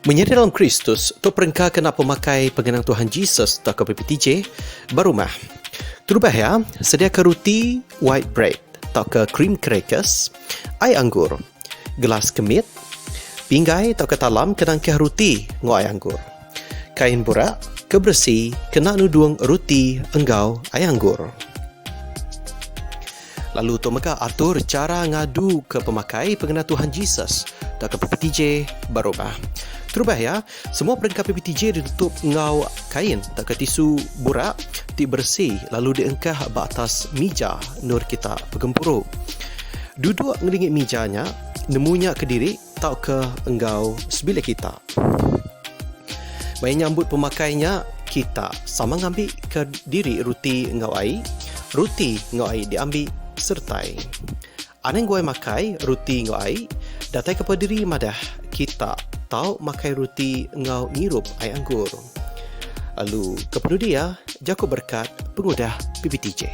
Menyeri dalam Kristus, tu perengkah kena pemakai pengenang Tuhan Yesus atau ke PPTJ berumah. Terubah ya, sediakan roti white bread atau ke cream crackers, air anggur, gelas kemit, pinggai atau ke talam kenangkah roti ngau air anggur. Kain burak, kebersih, kena nuduang roti enggau air anggur. Lalu tu maka atur cara ngadu ke pemakai pengenang Tuhan Yesus atau ke PPTJ berumah. Terubah ya, semua perengkap PPTJ ditutup ngau kain tak ke tisu burak, ti bersih lalu diengkah batas meja nur kita pegempuru. Duduk ngeringit mejanya, nemunya ke diri tak ke enggau sebilik kita. Baik nyambut pemakainya, kita sama ngambil ke diri roti ngau air, roti ngau air diambil sertai. Aneng gue makai roti ngau air, datai kepada diri madah kita tahu makai roti ngau ngirup air anggur. Lalu kepada dia, jaku berkat pengudah PPTJ.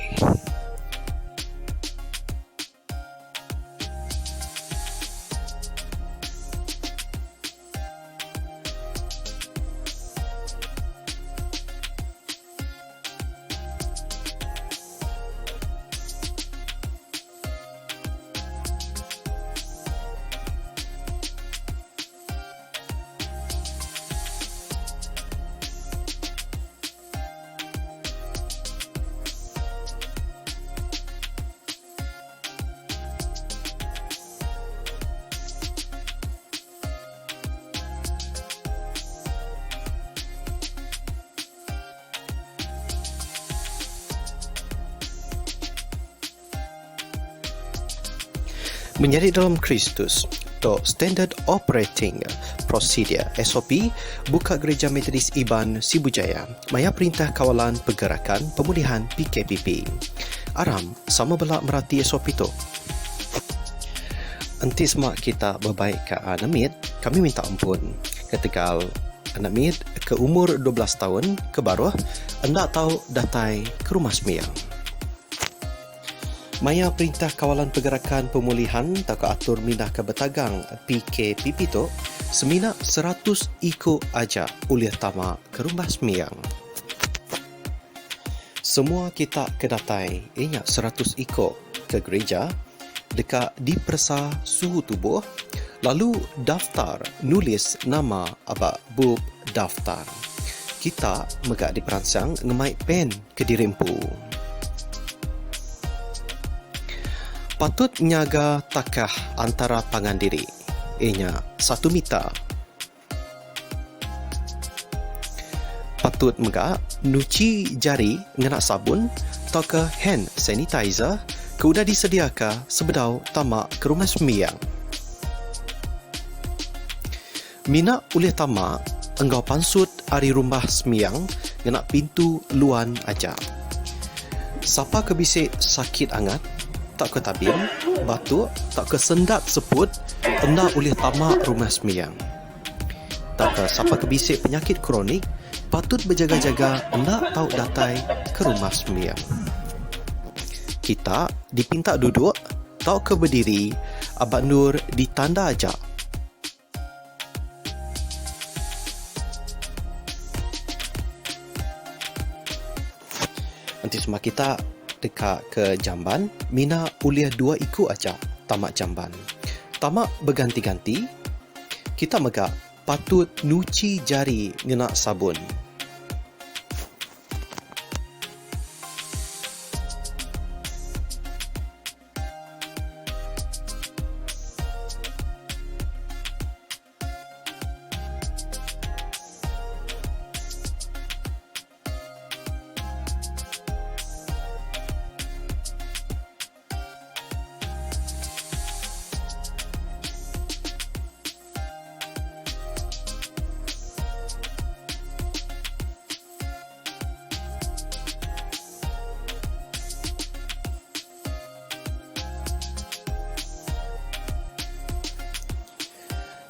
Menyeri dalam Kristus atau Standard Operating Procedure SOP buka Gereja Metodis Iban Sibujaya maya Perintah Kawalan Pergerakan Pemulihan PKPP. Aram sama belak merati SOP itu. Nanti semak kita berbaik ke Anamid, kami minta ampun ketika Anamid ke umur 12 tahun ke bawah anda tahu datai ke rumah sembiang. Maya Perintah Kawalan Pergerakan Pemulihan tak atur minah ke betagang PKPP tu semina 100 iko aja uliah tama ke rumah sembiang. Semua kita kedatai ianya 100 iko ke gereja dekat dipersa suhu tubuh lalu daftar nulis nama abak bub daftar. Kita megak diperansang ngemai pen ke dirimpu. Patut nyaga takah antara pangan diri. Ianya 1 meter. Patut megak nuci jari dengan sabun atau ke hand sanitizer ke udah disediakan sebedau tamak ke rumah sembiang. Mina ulih tamak enggau pansut hari rumah sembiang dengan pintu luan aja. Siapa kebisik sakit angat tak ke tabir, batuk, tak ke sendat seput, anda oleh tamak rumah sembiang. Tak ke siapa kebisik penyakit kronik, patut berjaga-jaga anda tahu datai ke rumah sembiang. Kita dipinta duduk, tahu ke berdiri, abad nur ditanda aja. Nanti semua kita dekat ke jamban, mina uliah 2 iku aja tamak jamban. Tamak berganti-ganti, kita megak patut nuci jari ngena sabun.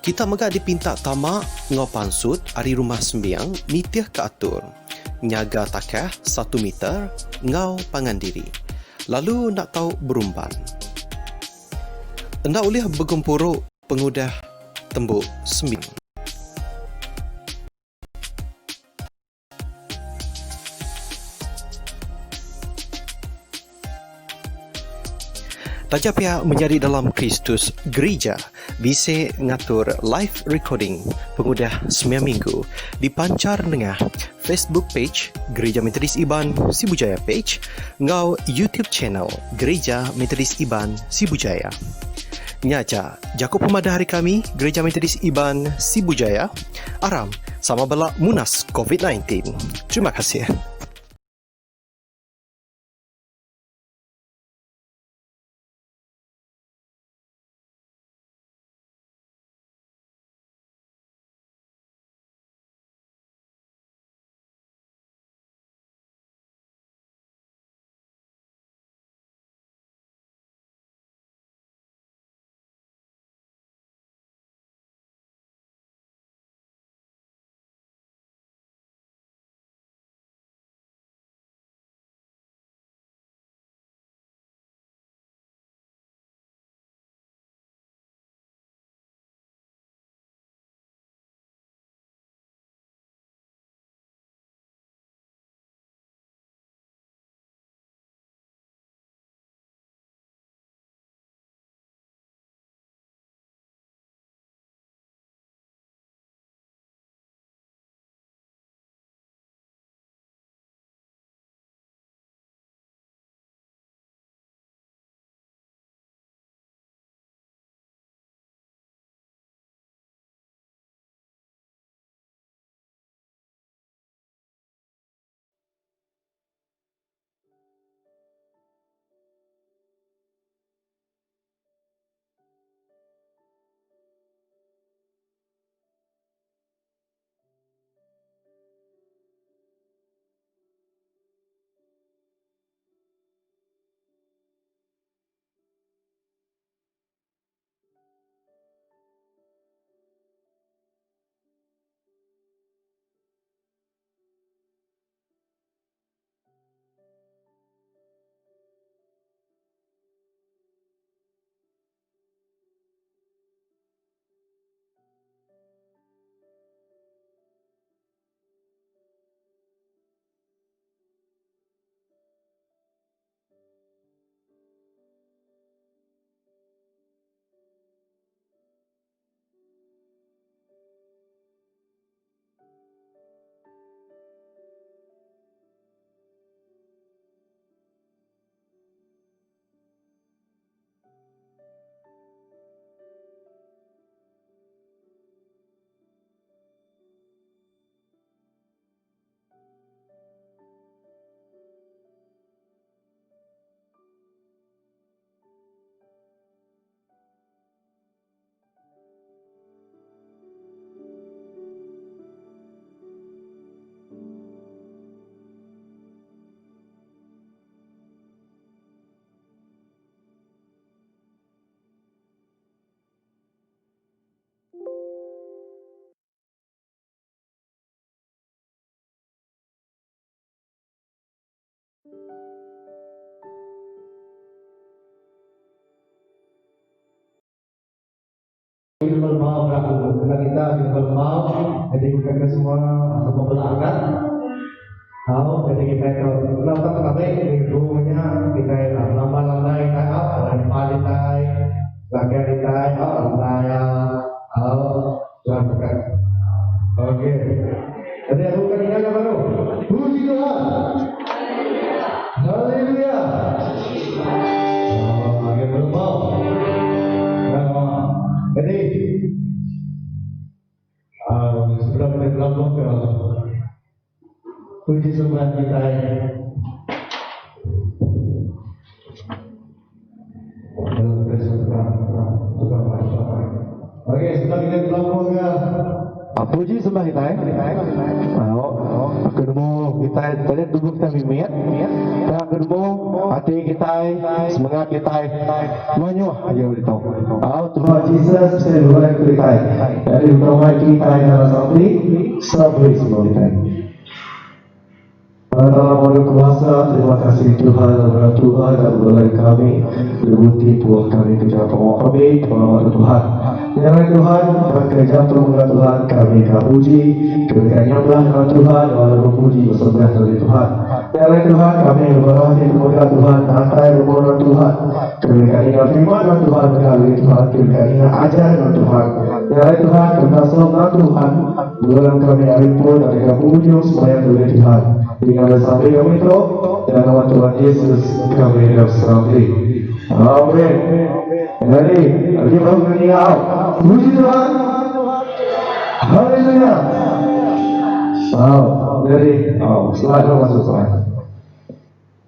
Kita megak dipinta tamak ngau pansut hari rumah sembiang mitiah ke atur. Nyaga takah 1 meter ngau pangan diri. Lalu nak tahu berumban. Anda boleh bergempuruk pengudah tembuk sembiang. Taja pihak menjadi dalam Kristus Gereja bisa ngatur live recording pengudah semia minggu dipancar dengan Facebook page Gereja Metodis Iban Sibujaya page ngau YouTube channel Gereja Metodis Iban Sibujaya. Nyaja, Jakob pemadah hari kami Gereja Metodis Iban Sibujaya aram sama belak munas COVID-19. Terima kasih. Minimal mau berlaku karena kita minimal mau jadi bukan ke semua semua belakang tahu jadi kita itu kalau tak sampai minggunya kita lama-lama kita apa paling naik lagi kita raya tahu Tuhan berkat. Oke jadi aku kan ini aja baru puji Tuhan haleluya. Lagi belum mau jadi sebelum kita berlaku ke puji sembah kita oke sebelum kita berlaku ke puji sembah kita kedua kita tadi dulu kita mimit dan kedua hati kita semangat kita semuanya aja beritahu Tuhan Yesus saya berdoa kita dari doa kita dalam sampai semua kita dalam waktu kuasa terima kasih Tuhan dan berdoa kami berbukti Tuhan kami kerja pengawal kami pengamal Tuhan Jangan Tuhan, kerja Tuhan kami puji, keberkatan Tuhan Tuhan, walaupun puji bersebelah dari Tuhan. Ya Allah Tuhan, kami berdoa kepada Tuhan, hantai berdoa Tuhan. Kami ingat firman Tuhan melalui Tuhan, kami ingat ajaran Tuhan. Ya Allah Tuhan, kami selamat Tuhan. Dalam kami hari pun dan kami ujung semuanya dari Tuhan. Dengan sampai kami itu dan nama Tuhan Yesus kami berserah. Amin. Jadi, lagi baru meninggal. Puji Tuhan. Haleluya. Jadi, selamat masuk Tuhan.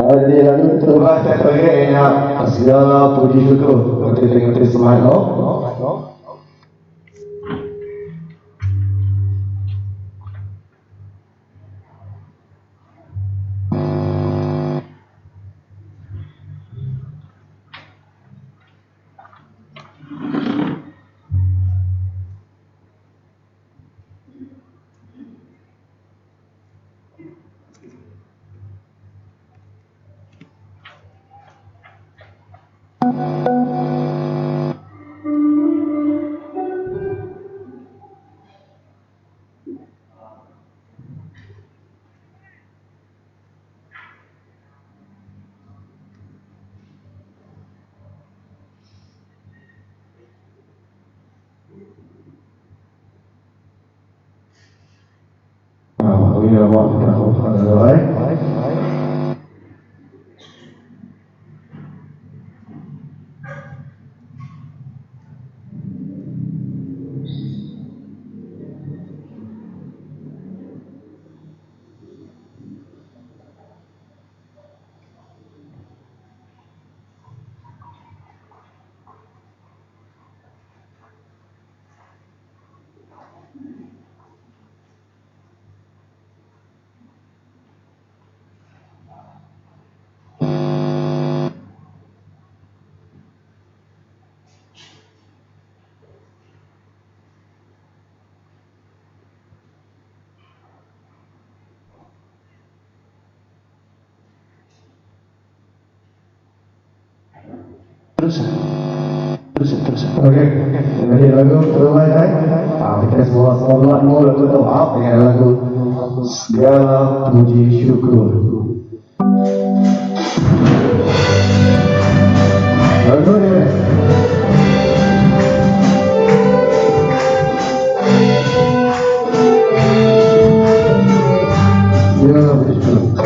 Jadi lalu Tuhan saya berikan segala puji syukur untuk dengan selamat. Terus. Oke. Jadi lagu terbaik kita semua selamat mau lagu doa dengan lagu segala puji syukur. Lagu ini. Segala puji syukur.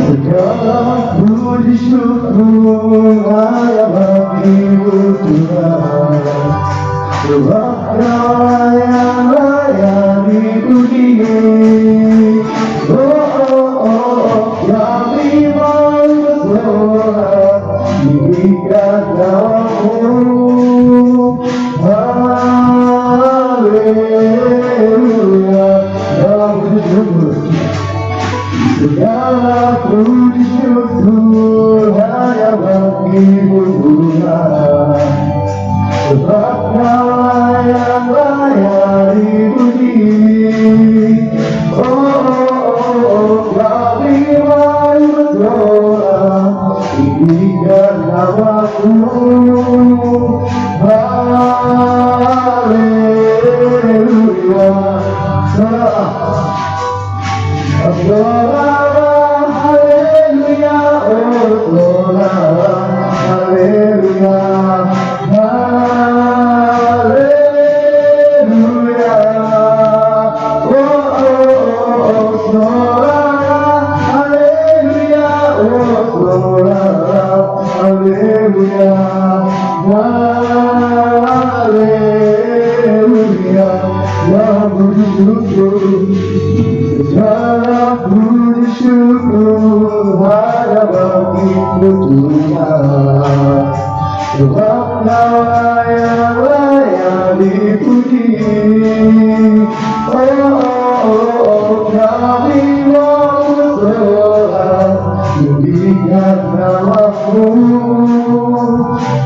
Segala puji syukur hanya bagi-Mu Tuhan. Sebab Kau yang layak dipuji. Kami mau bersorak tinggikan nama-Mu. Haleluya. Dalam puji syukur. Segala puji syukur hanya bagi-Mu Tuhan. Sebab Kau yang layak dipuji. Kami mau bersorak tinggikan nama-Mu. Haleluya. Haleluya, haleluya, haleluya, haleluya, haleluya, yang bersyukur. Segala puji syukur hanya bagi-Mu Tuhan. Sebab Kau yang layak dipuji. Kami mau bersorak tinggikan nama-Mu.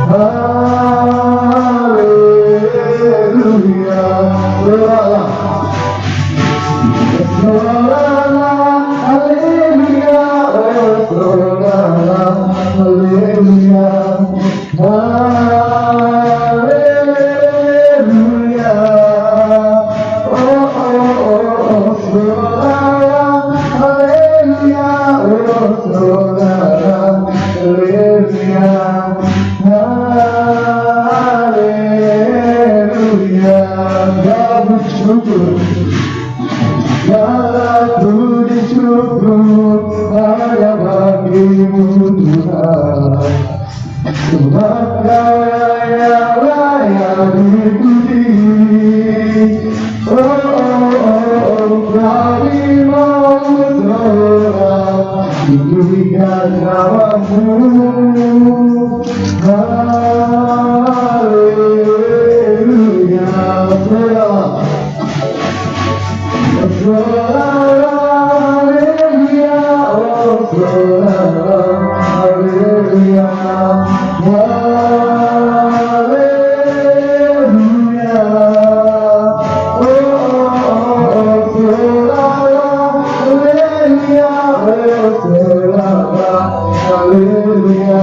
Haleluya. Berdoalah. Haleluya, haleluya, haleluya, haleluya, syukur hanya bagimu Tuhan. Sebab Kau yang layak dipuji. Kami mau seorang tinggikan namamu. Haleluya.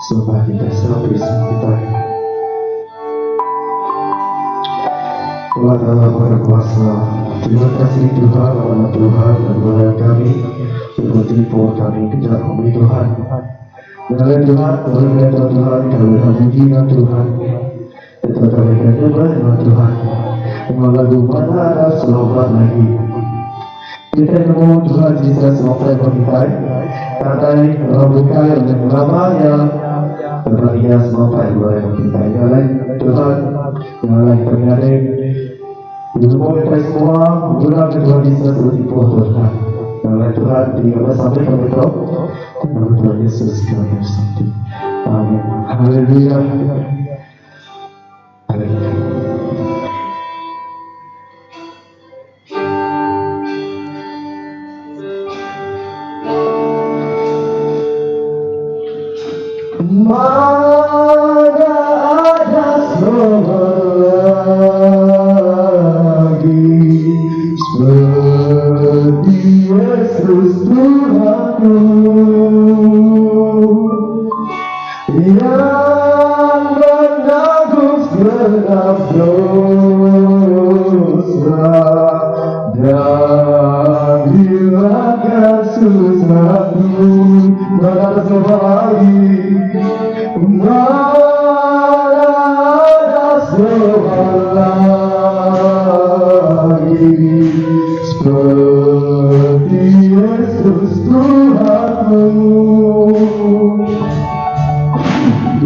Sembah kita sampai kita. Tuhan Allah Maha Kuasa, terima kasih Tuhan, Allah Tuhan dan Tuhan kami, bertipu kami tidak memberi Tuhan. Dan Tuhan, Tuhan, kami hadirkan Tuhan. Itu kami katakan Tuhan. Lagu mana ada selamat lagi. Kita mohon Tuhan Yesus sampai berbicara. Karena membuka yang namanya. Berbahagia sampai kita jalan Tuhan, jalan penyaring. Ilmu kita semua guna Tuhan Yesus bertipu Tuhan. Jalan Tuhan tiga sampai kami tahu. Nama Tuhan Yesus kami bersatu. Amin. Haleluya. Haleluya. Mana ada lagi seperti Yesus Tuhanku yang menanggung segala dosa dan hilangkan susahku. Mana ada lagi. Seperti Yesus Tuhanku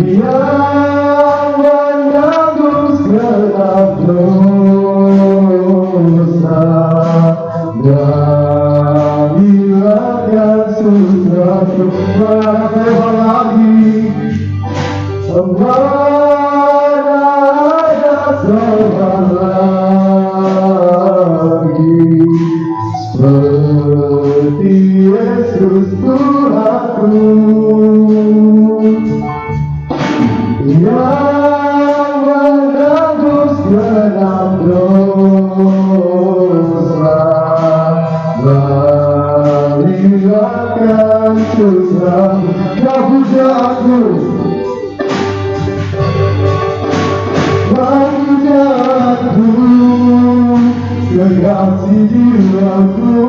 yang menanggung segala dosa dan hilangkan susahku. Mana lagi. Mana ada seorang lagi seperti Yesus Tuhanku yang menanggung segala dosa dan hilangkan susahku. Kau puja aku. Kekasih jiwaku,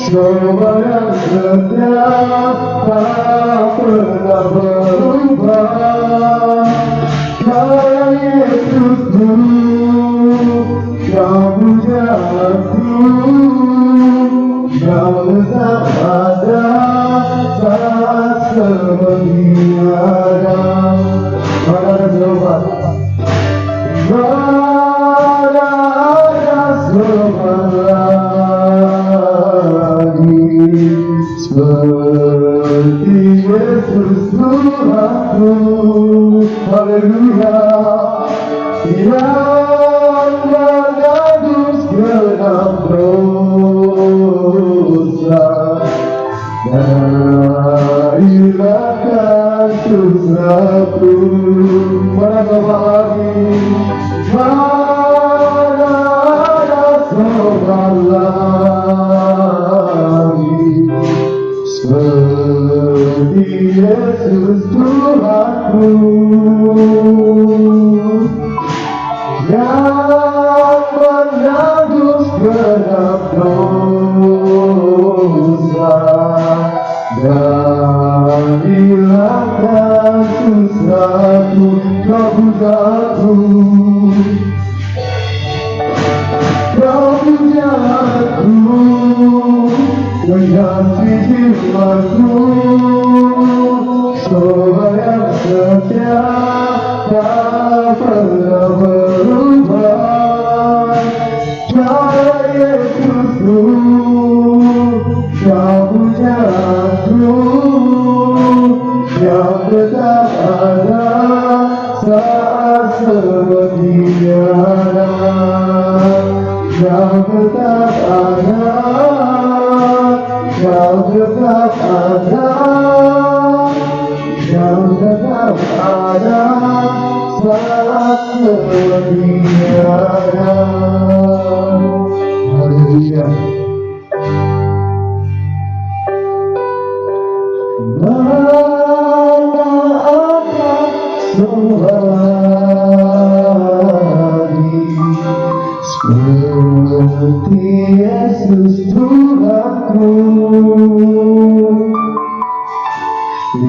coba yang setia tak pernah berubah. Kaya Yesusku, Kau puja aku, Kau tetap ada saat semua tiada. Mana ada jawaban? Lagi seperti Yesus Yesus Tuhanku, haleluya. Yang menebus genap dosa dan hilangkan dosaku. Mana sobat lagi? Mana ada sobat lagi seperti Yesus Tuhanku yang menebus genap dosa dan hilangkan dosaku. Kau pujaku, kau pujaku, mengganti jiwaku, Sobat yang setia tak pernah berubah. Cara Yesusku, kau pujaku, yang tetap ada saat seperti tiada, yang tetap ada, yang tetap ada, yang tetap ada saat seperti tiada. Haleluya. Seperti Yesus Tuhanku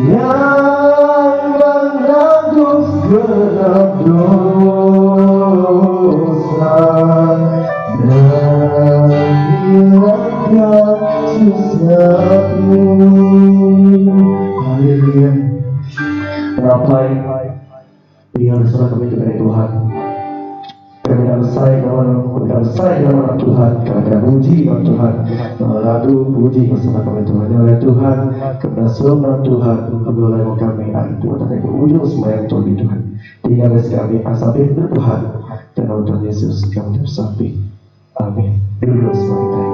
yang menebus genap dosa dan hilangkan dosaku. Haleluya. Ramai yang bersama kami kepada Tuhan. Kami dalam saya dalam Tuhan, kami puji dalam Tuhan, lalu puji bersama kami Tuhan. Oleh Tuhan, kepada seluruh Tuhan, menolong kami hari Tuhan dan ujung sembahyang Tuhan di Tuhan. Tinggal kami asapi Tuhan dan Tuhan Yesus kami tersapi. Amin. Dulu semua kita.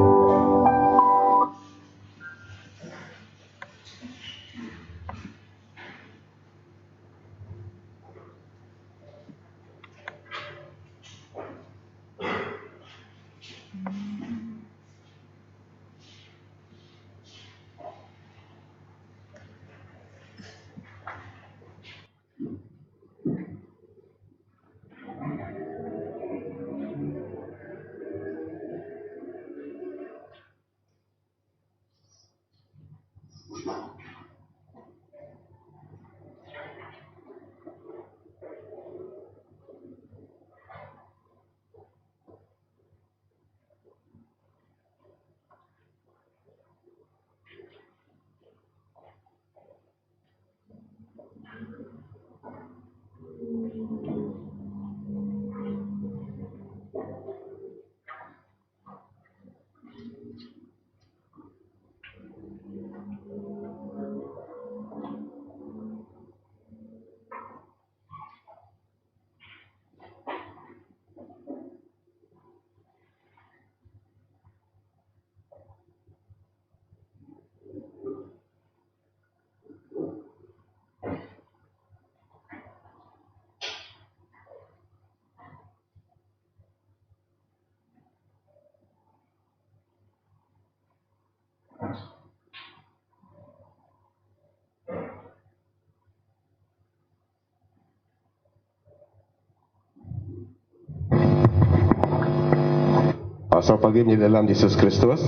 Selamat pagi di dalam Yesus Kristus.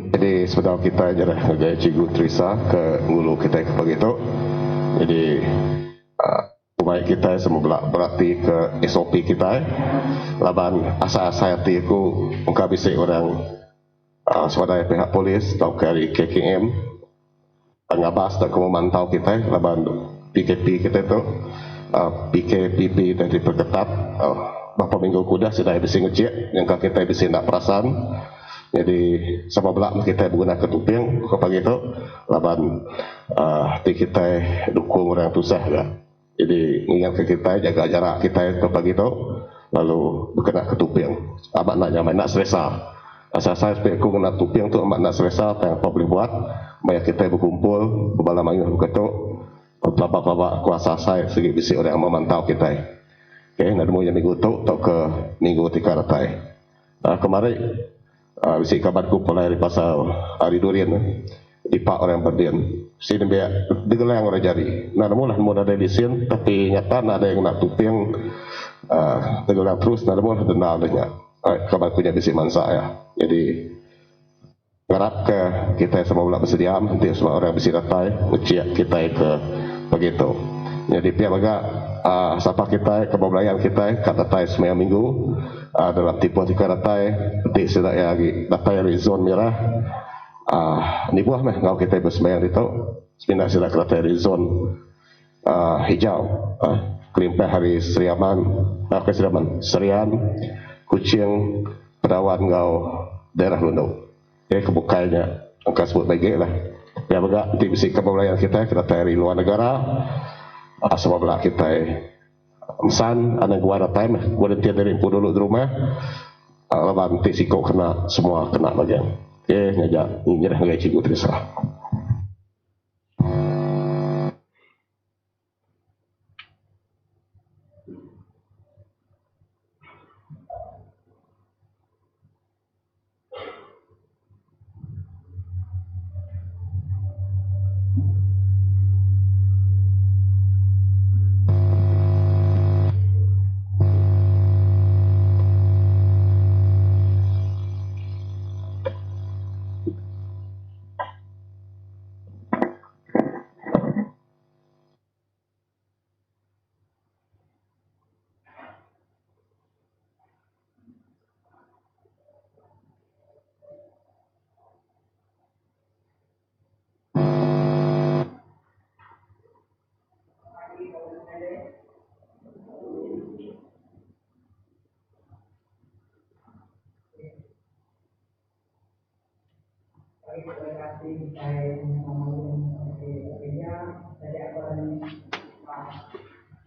Jadi saudara kita adalah gaya Cikgu Teresa ke ngulu kita ke pagi itu. Jadi baik kita semua berarti ke SOP kita. Laban asa-asa hati aku muka bisik orang saudara pihak polis atau dari KKM ngabas dan kamu mantau kita laban PKP kita itu PKPP dari perketat. Beberapa minggu kuda sudah bisa ngejek yang kita bisa nak perasan Jadi sama belak kita menggunakan tuping pagi itu laban ti kita dukung orang tusah lah. Jadi ingat ke kita jaga jarak kita ke pagi itu lalu berkena ke tuping. Amat nak jangan nak selesa. Asal saya aku kena tuping tu amat nak selesa apa boleh buat. Maya kita berkumpul berbala manggil begitu. Pelabak-pelabak kuasa saya segi bisi orang yang memantau kita. Okay, nak demo yang minggu tu atau ke minggu tiga ratai. Kemarin bisi kabarku mulai dari pasal hari durian dipak orang berdian. Sini biar digelang orang jari. Nah, namun ada disin tapi nyata ada yang nak tuping digelang terus. Nah, namun ada nalanya. Kabarku nya bisi mansa ya. Jadi harap ke kita semua pula bersedia nanti semua orang bisi ratai uciak kita ke begitu. Jadi pihak agak siapa kita kebelayan kita kata tai semua minggu dalam tipu tiga ratai di sedak lagi datai dari zon merah ni buah meh kalau kita bersembahyang itu sebenarnya sedak ratai dari zon hijau kelimpah hari Serian Kucing Perawan ngau daerah Lundu. Jadi kebukanya angka sebut baik lah. Ya bagak di bisi kebelayan kita dari luar negara. Semua belak kita mesan anak gua ada time gua tiap dari dulu di rumah lawan tisiko kena semua kena bagian ngajak nyerah ngajak cikgu Teresa.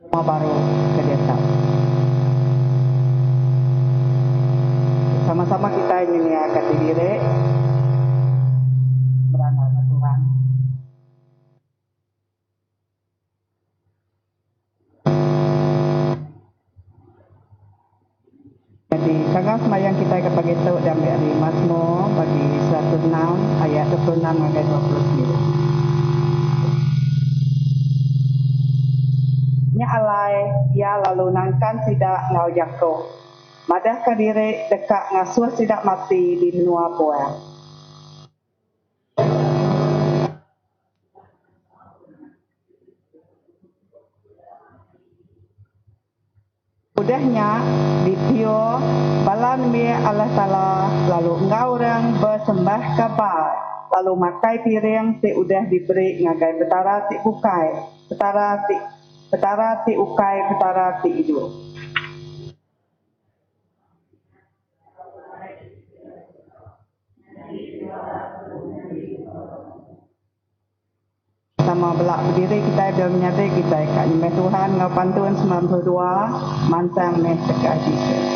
Semua baru ke desa. Sama-sama kita ini akan diri berangkat ke Tuhan. Jadi sangat semayang kita ke pagi itu dan dari Mazmur bagi 106 ayat 26 sampai 29. Nya alai ia lalu nangkan sidak ngau jako. Madah ke diri dekat ngasuh sidak mati di menua puan. Udahnya di pio balan mi Allah Ta'ala lalu engkau orang bersembah kabar lalu makai piring si udah diberi ngagai petara si bukai petara ti ukai petara ti hidup. Sama belak berdiri kita bila menyadari kita kat nyembah Tuhan ngau pantun 92 mansang meh dekat Jesus.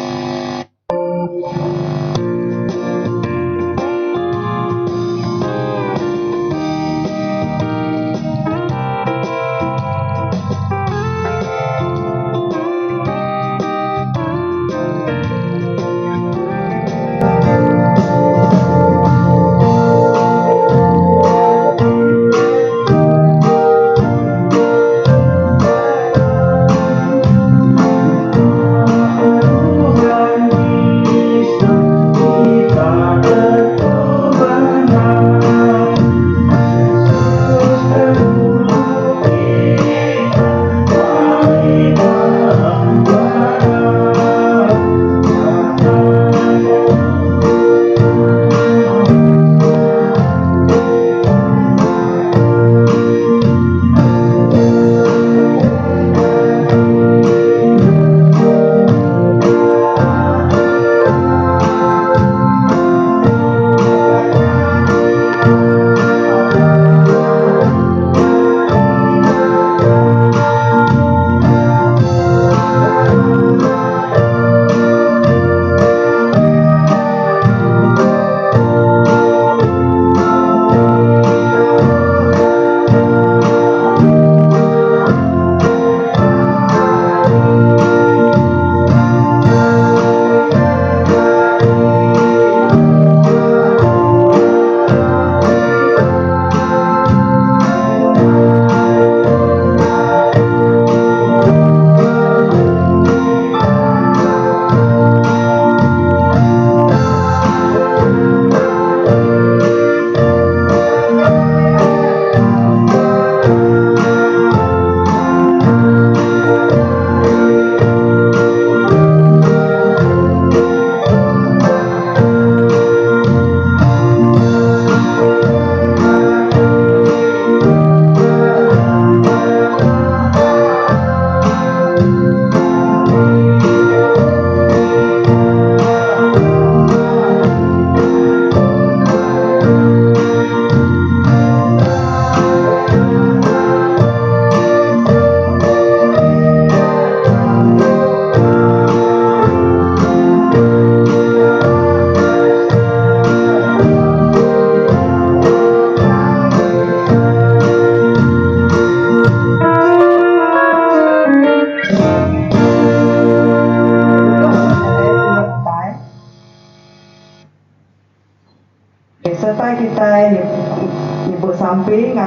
Tuhan Yesus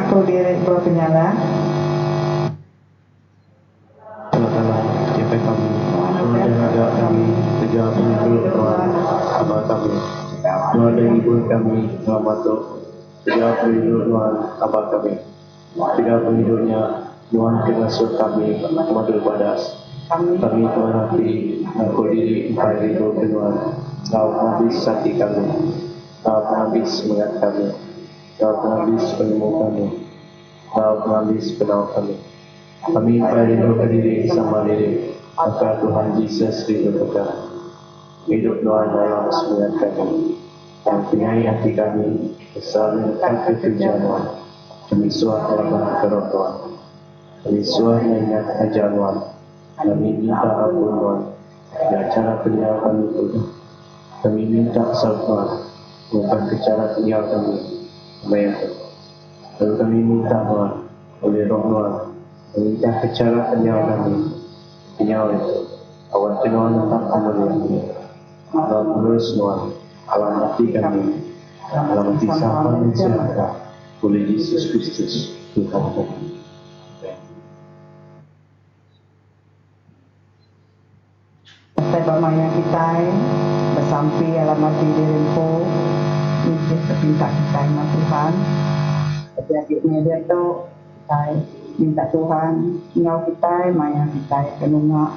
mengaku diri berkenalan. Tengah-tengah jaga kami, Tuhan dan raja kami, sejak menuju Tuhan, Abah kami. Tuhan dan Ibu kami, selamat Tuhan. Sejak menuju Tuhan, Abah kami. Sejak penghidupnya, Tuhan pengasuh kami, Madul Badas. Kami Tuhan hati, mengaku diri empat itu Tuhan. Kau habis hati kami, Kau habis semangat kami, Kau habis penyembuh kami, Kau habis penau kami. Kami berhidup berdiri sama diri, maka Tuhan Yesus diberkati. Hidup Tuhan dalam semangat kami, dan penyai hati kami, selalu dekat ke tujuan Tuhan. Kami suah dalam kerana Tuhan. Kami suah mengingat ajar Tuhan. Kami minta ampun Tuhan, dan cara penyiar kami itu. Kami minta Tuhan, bukan ke cara penyiar kami, bayangkan. Lalu kami minta Tuhan, oleh roh Tuhan, meminta ke cara penyiar kami, penyiar itu. Awal Tuhan tetap kemuliaan. Dalam terus Tuhan, alam hati kami, alam hati siapa yang siapa, oleh Yesus Kristus, Tuhan kami. Saya bermaya kita bersampai alamat diri rempo ini sepinta kita sama Tuhan. Jadi media tu kita minta Tuhan ngau kita maya kita kenunga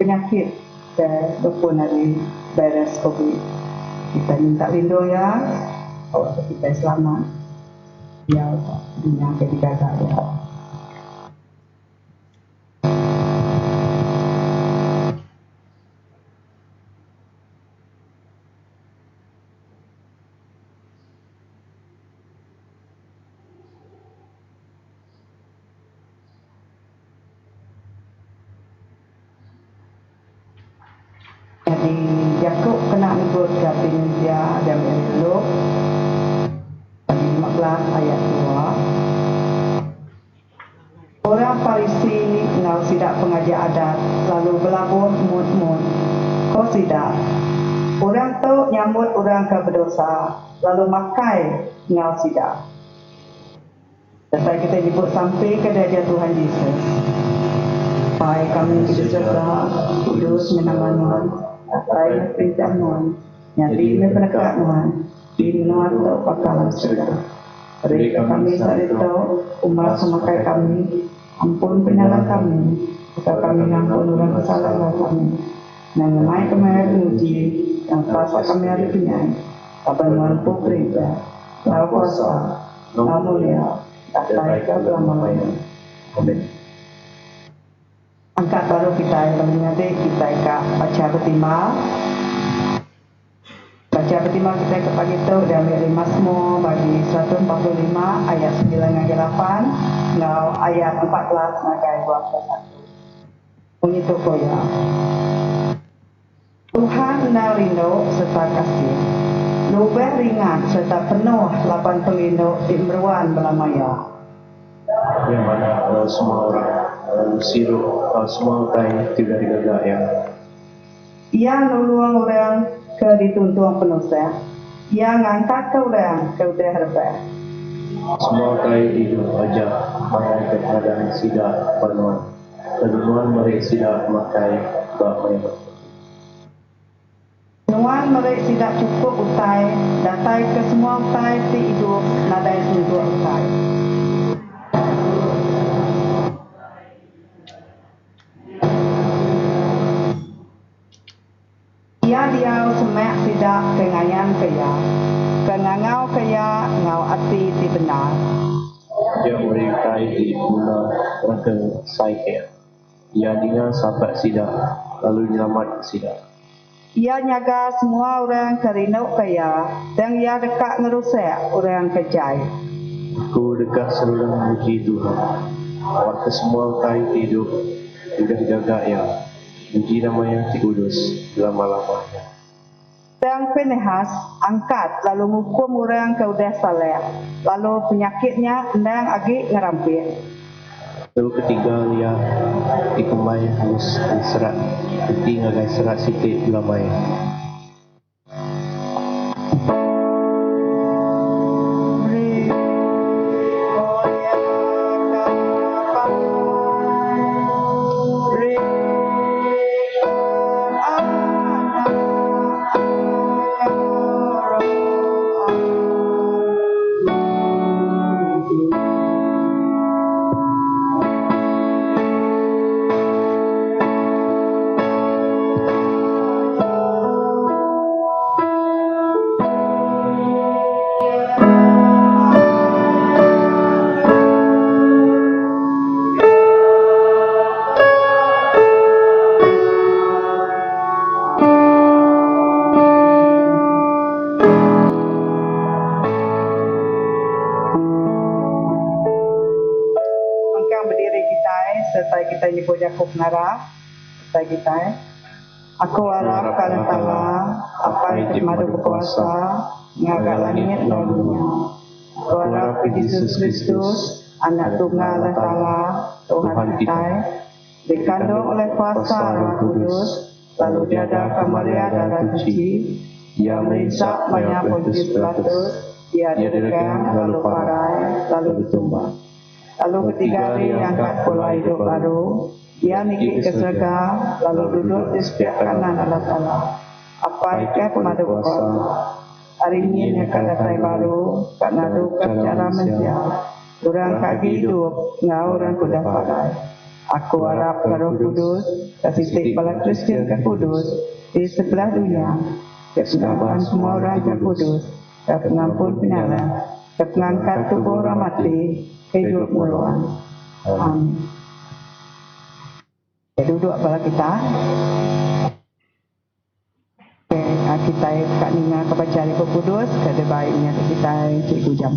penyakit ke dupun dari virus COVID. Kita minta lindung ya, kalau kita selamat ya dunia ketiga ya. Jadi Yakub kena nyebut ke Indonesia dan Elok bagi 15 ayat 2. Orang Parisi ngau sidak pengajar adat lalu berlabuh mut-mut. Kau sidak. Orang tu nyambut orang ke berdosa lalu makai ngau sidak. Sampai kita nyebut sampai ke darjah Tuhan Yesus. Pai kami di surga, kudus menamamu. Saya perintah Tuhan, nyati berkat Tuhan, di menua atau pakalan surga. Beri kami saat itu, umat semakai kami, ampun penyalah kami, jika kami ngampun orang kesalahan kami. Dan mengenai kemarin uji, yang kuasa kami ada punya, kapan mampu perintah, lau kuasa, lau mulia, tak baik selama-lamanya. Amin. Angkat baru kita yang menyadari kita ikat baca betima. Baca betima kita ikat pagi itu dan ambil Mazmur bagi 145 ayat 9 hingga 8, ngau ayat 14 hingga 21. Bunyi tu koya. Tuhan na rindu serta kasih, lubeh ringan serta penuh lapan pelindung di meruan belamaya. Yang mana semua orang sirup semua orang tidak digagak ya. Ia nuluang orang ke dituntung penusa. Ia ngangkat ke orang ke udah herbah. Semua orang hidup aja makan keadaan sidak penuh. Kedudukan mereka sidak makai bahagia. Nuan mereka tidak cukup utai, datai ke semua utai ti hidup nadai sungguh utai. Ia diau semak tidak kengayan kaya, kenangau kaya ngau ati ti benar. Dia mereka di guna rangka saiknya. Ia dengan sahabat sidak lalu nyelamat sidak. Ia nyaga semua orang kerinau kaya dan ia dekat ngerusak orang kejai. Aku dekat seluruh muji Tuhan. Waktu semua orang hidup sudah digagak ya. Muji namanya Kudus lama-lamanya. Dan Pinehas angkat lalu hukum orang ke udah saleh. Lalu penyakitnya endang agi ngerampit. Lalu ketiga dia dikembali harus diserat. Nanti ngagai serat sikit lamanya. orang berdiri kita, serta kita nyebut Yakub Nara, serta kita. Aku harap kalian Allah, apa yang Maha Berkuasa, ngagak langit dan dunia. Aku harap Yesus Kristus, Anak Tunggal Allah Taala, Tuhan kita, dikandung oleh kuasa Roh Kudus, lalu diadakan Maria darah suci, ia merisak banyak Pontius Pilatus, ia diregang, lalu parai, lalu ditumbah. Lalu ketiga hari diangkat pula hidup baru, ia naik ke surga, lalu duduk di sebelah kanan Allah Taala. Apa ikat Maha Berkuasa? Hari ini akan datang baru, karena duka cara manusia. Orang kaki hidup, ngau orang kuda parai. Aku harap Roh Kudus, kasih bala Kristen ke Kudus, di sebelah dunia, kesedaran semua orang ke Kudus, ke pengampun penyala, ke pengangkat tubuh orang mati, hidup muluan. Amin. Duduk bala kita. Kita Kak Nina kebaca Roh Kudus, kada baiknya kita Cikgu Jam.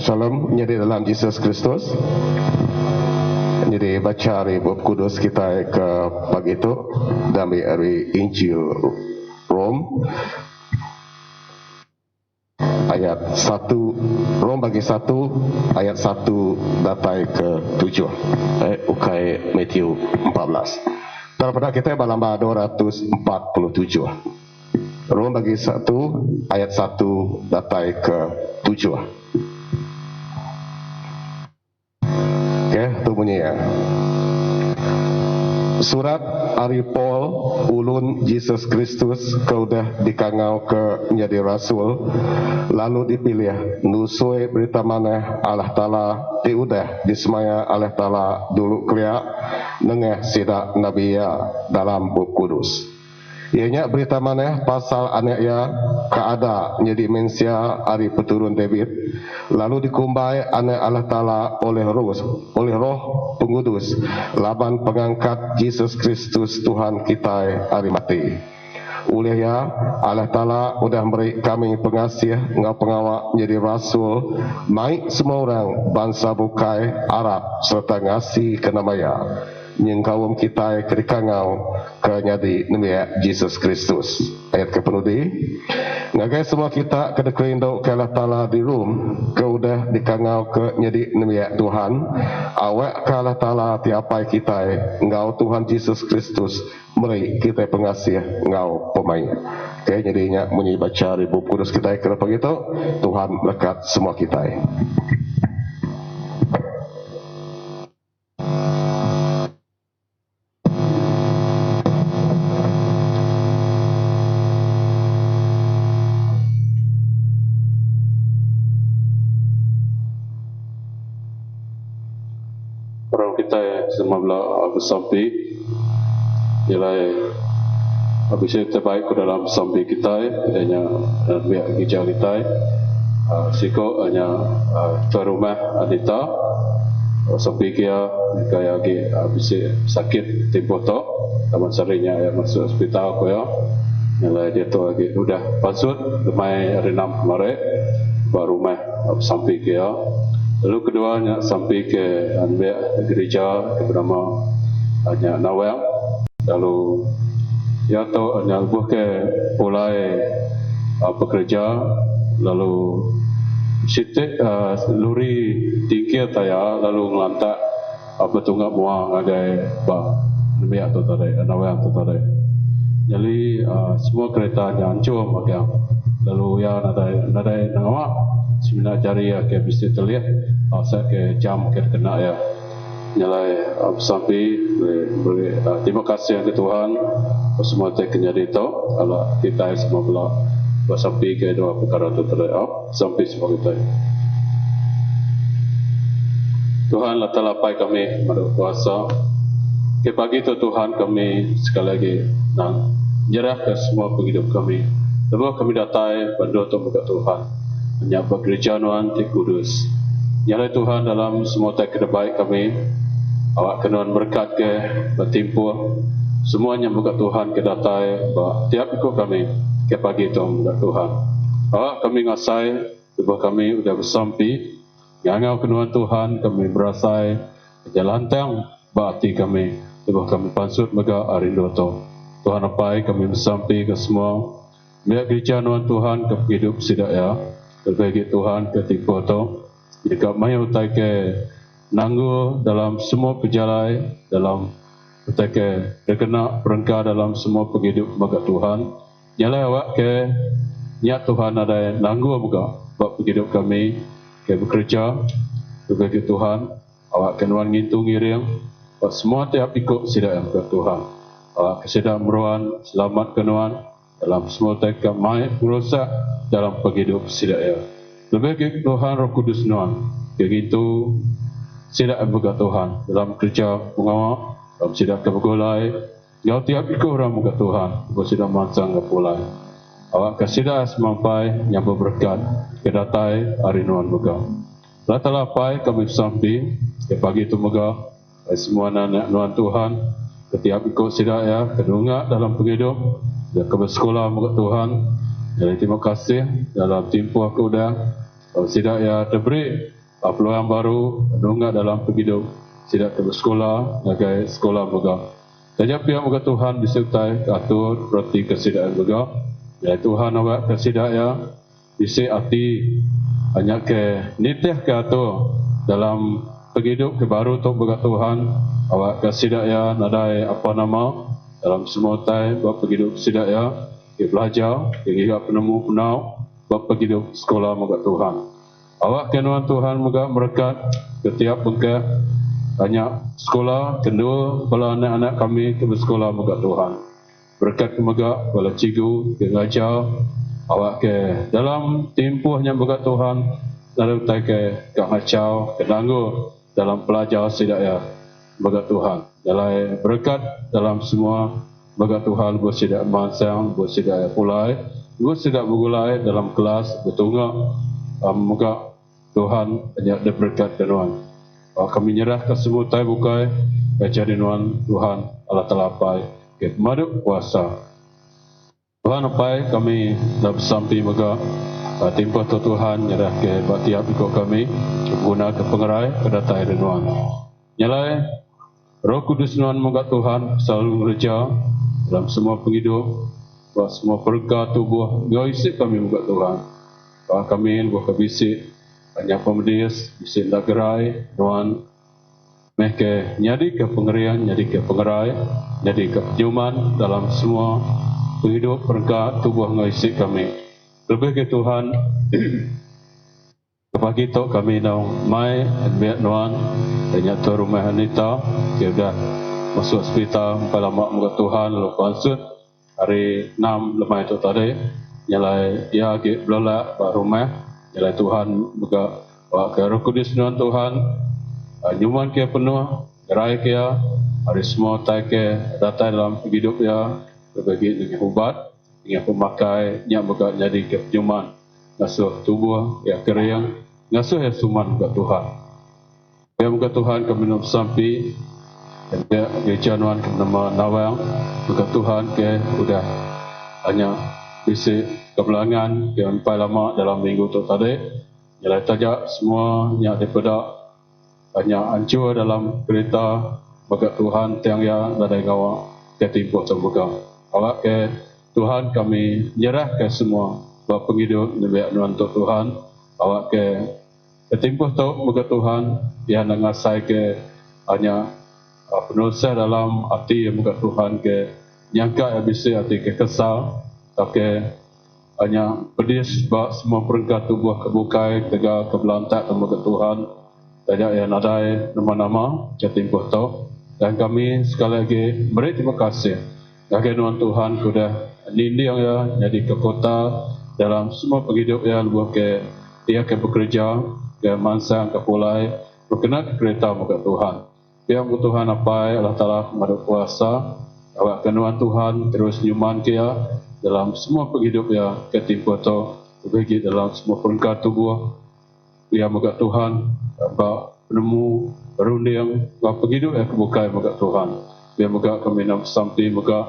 Shalom, jadi dalam Yesus Kristus. Jadi baca dari Bab Kudus kita ke pagi itu dari Injil Rom ayat 1, Rom bagi 1 ayat 1 datai ke 7. Ukai Matthew 14. Daripada kita balamba 247. Rom bagi 1 ayat 1 datai ke 7. Tu bunyi ya. Surat Ari Paul ulun Yesus Kristus kau dah dikangau ke menjadi rasul, lalu dipilih nusui berita mana Allah Ta'ala diudah disemaya Allah Ta'ala dulu keliak nengah sidak Nabi ya dalam Bab Kudus. Ianya berita mana pasal anak ya keada menjadi manusia hari peturun David, lalu dikumbai anak Allah Ta'ala oleh roh pengudus laban pengangkat Yesus Kristus Tuhan kita hari mati. Oleh ya Allah Ta'ala udah beri kami pengasih ngau pengawak menjadi rasul naik semua orang bangsa bukai Arab serta ngasih ke namanya nyengkawum kita kerikangau ke nyadi nama Yesus Kristus. Ayat ke penudi ngagai semua kita kena kerindu ke Allah Ta'ala di Rom ke udah dikangau ke nyadi nama Tuhan awak ke Allah Ta'ala tiapai kita ngau Tuhan Yesus Kristus meri kita pengasih ngau pemain. Okay, jadinya munyi baca di Bab Kudus kita ke depan itu Tuhan lekat semua kita. Semua belah bersampi ialah abisnya terbaik ke dalam sampi kita hanya biar hijau kita siko hanya tuan rumah Anita sampai kia kaya lagi abisnya sakit tempoh tu taman sarinya yang masuk hospital ko ya ialah dia tu lagi udah pasut lemai renam kemarin baru rumah sampai kia. Lalu keduanya sampai ke gereja bernama hanya Nawel. Lalu ya tahu hanya buat ke mulai bekerja. Lalu situ luri tinggi taya lalu ngelantak bertunggak muang ada bah demi atau tadi Nawel atau tadi. Jadi semua kereta hancur macam. Lalu ya nadai nama sebenarnya cari ya ke bisa terlihat saya ke jam ke kena ya nyalai sampai terima kasih ke Tuhan semua teknya itu kalau kita semua belah sampai ke dua perkara itu terlihat sampai semua kita Tuhan lah telapai kami pada kuasa ke pagi itu Tuhan kami sekali lagi dan nyerah ke semua kehidupan kami sebab kami datang pada untuk muka Tuhan menyapa gereja Nuan di Kudus Nyalai Tuhan dalam semua tak kena baik kami. Awak kenuan berkat ke bertimpuh. Semuanya buka Tuhan ke datai. Tiap ikut kami ke pagi itu buka Tuhan. Awak kami ngasai. Sebab kami sudah bersampi. Ngangau kenuan Tuhan kami berasai. Jalan tang bakti kami. Sebab kami pansut mega arindu to. Tuhan apai kami bersampi ke semua. Biar gereja nuan Tuhan ke hidup sidaya. Berbagi Tuhan ke tipu to. Jika mayu tak ke nanggu dalam semua pejalai, dalam tak ke terkena perengkah dalam semua penghidup maka Tuhan. Nyalai awak ke niat Tuhan ada nanggu juga buat penghidup kami ke bekerja berbagi Tuhan. Awak kenuan ngintung ngiring buat semua tiap ikut sidai ke Tuhan. Awak kesedang meruan selamat kenuan dalam semua tak ke mai berusaha dalam penghidup sidai. Lebih ke Tuhan Roh Kudus nuan. Begitu sidak berkat Tuhan dalam kerja pengawal, dalam sidak kebegulai. Kau tiap ikut orang berkat Tuhan. Kau sidak mansang kepulai. Awak kesidak semampai yang berberkat kedatai hari nuan megah. Lata lapai kami sampai ke pagi itu megah. Semua anak nuan Tuhan ketiap ikut sidak ya kedunga dalam penghidup dan ke bersekolah berkat Tuhan. Jadi terima kasih dalam tempoh aku dah sidak ya diberi peluang baru menunggak dalam penghidup sidak ke bersekolah sebagai sekolah megah. Sejak pihak megah Tuhan disertai atur berarti kesidaan megah. Ya Tuhan awak kesidak ya isi hati hanya ke nitih ke atur dalam penghidup ke baru untuk megah Tuhan. Awak kesidak ya nadai apa nama dalam semua tai buat penghidup sidak ya ke belajar, ke penemu penau buat penghidup sekolah megah Tuhan. Awak kenuan Tuhan moga berkat setiap bengkak banyak sekolah kedua bala anak-anak kami ke bersekolah moga Tuhan. Berkat moga bala cikgu ke ngajar awak ke dalam tempohnya moga Tuhan lalu tak ke ngacau ke danggu dalam pelajar sidaya moga Tuhan. Dalam berkat dalam semua moga Tuhan buat sidak mansang buat sidak pulai buat sidak bergulai dalam kelas bertunggak. Moga Tuhan banyak berkat kenuan. Kami nyerah ke semua tai bukai jadi nuan Tuhan Allah telapai ke maduk kuasa. Tuhan apai kami dah bersampi moga timpa tu Tuhan nyerah ke batiap ikut kami guna ke pengerai ke datai nuan. Nyalai Roh Kudus nuan moga Tuhan selalu bekerja dalam semua penghidup buat semua perkara tubuh ngoisik kami moga Tuhan. Kami buat kebisik banyak pemedis bisik tak gerai nuan meke nyadi ke pengerian nyadi ke pengerai nyadi ke penyuman dalam semua penghidup perkara tubuh ngoisik kami. Lebih ke Tuhan kepagi tu kami nang mai biak nuan dan nyata rumah Anita dia dah masuk hospital lama moga Tuhan lepas hari 6 lemah itu tadi nyalai dia agak belak rumah nyalai Tuhan moga ke Roh Kudus nuan Tuhan nyuman ke penuh gerai ke hari semua tai ke datang dalam hidup ya berbagi dengan ubat dengan pemakai yang moga jadi ke nyuman ngasuh tubuh ya kering ngasuh ya suman moga Tuhan ya moga Tuhan kami nak sampai dan gereja nuan ke nama nawang moga Tuhan ke udah hanya bisik kebelangan yang paling lama dalam minggu tu tadi ialah tajak semua yang daripada banyak hancur dalam kereta bagi Tuhan tiang ya dari ngawak ke timpuh terbuka awak ke Tuhan kami nyerah ke semua buat penghidup lebih nuan untuk Tuhan awak ke timpuh tu bagi Tuhan yang ngasai ke hanya penulisah dalam hati yang bagi Tuhan ke nyangka yang bisa hati ke kesal tapi hanya pedis sebab semua perangkat tubuh kebukai tegar kebelantak kemuka Tuhan tidak yang ada nama-nama jatimpuh tu dan kami sekali lagi beri terima kasih bagi nuan Tuhan sudah ninding ya jadi ke kota dalam semua penghidup yang luar ke dia ke bekerja ke mansang ke pulai berkenaan ke kereta muka Tuhan yang Tuhan apa Allah Ta'ala kepada kuasa awak kenuan Tuhan terus nyuman kia dalam semua penghidup ya ketimpa atau berbagi dalam semua perangkat tubuh yang moga Tuhan penemu berunding penghidup yang kebukai moga Tuhan. Biar moga kami nak sampai moga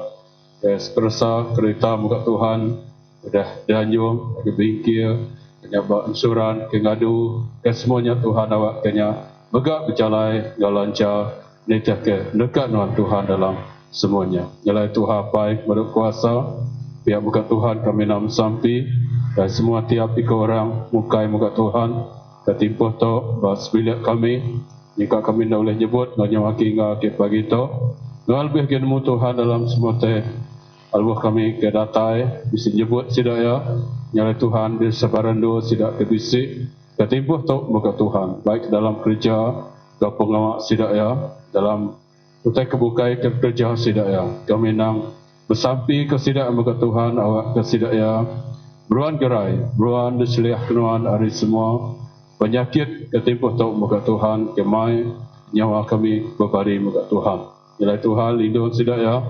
sepersa kereta moga Tuhan dah danjung ke bingkir penyabak insuran ke ngadu ke semuanya Tuhan awak kenya moga berjalan lancar nitah ke dekat dengan Tuhan dalam semuanya. Nyalai Tuhan baik berkuasa. Biar moga Tuhan kami nak sampai dan semua tiap orang mukai moga Tuhan ketimpuh tu sebilik kami jika kami dah boleh nyebut nganya waki ke pagi tu ngal lebih kenemu Tuhan dalam semua teh albuh kami ke datai bisa nyebut sidak ya nyalai Tuhan di sebarando sidak ke bisik ketimpuh tu moga Tuhan baik dalam kerja ke pengamak sidak ya dalam utai kebukai ke kerja sidak ya kami nang bersampi ke sidak moga Tuhan awak ke sidak ya beruan gerai beruan diseliah kenuan hari semua penyakit ketimpuh tu moga Tuhan kemai nyawa kami berbari moga Tuhan. Nilai Tuhan lindung sidak ya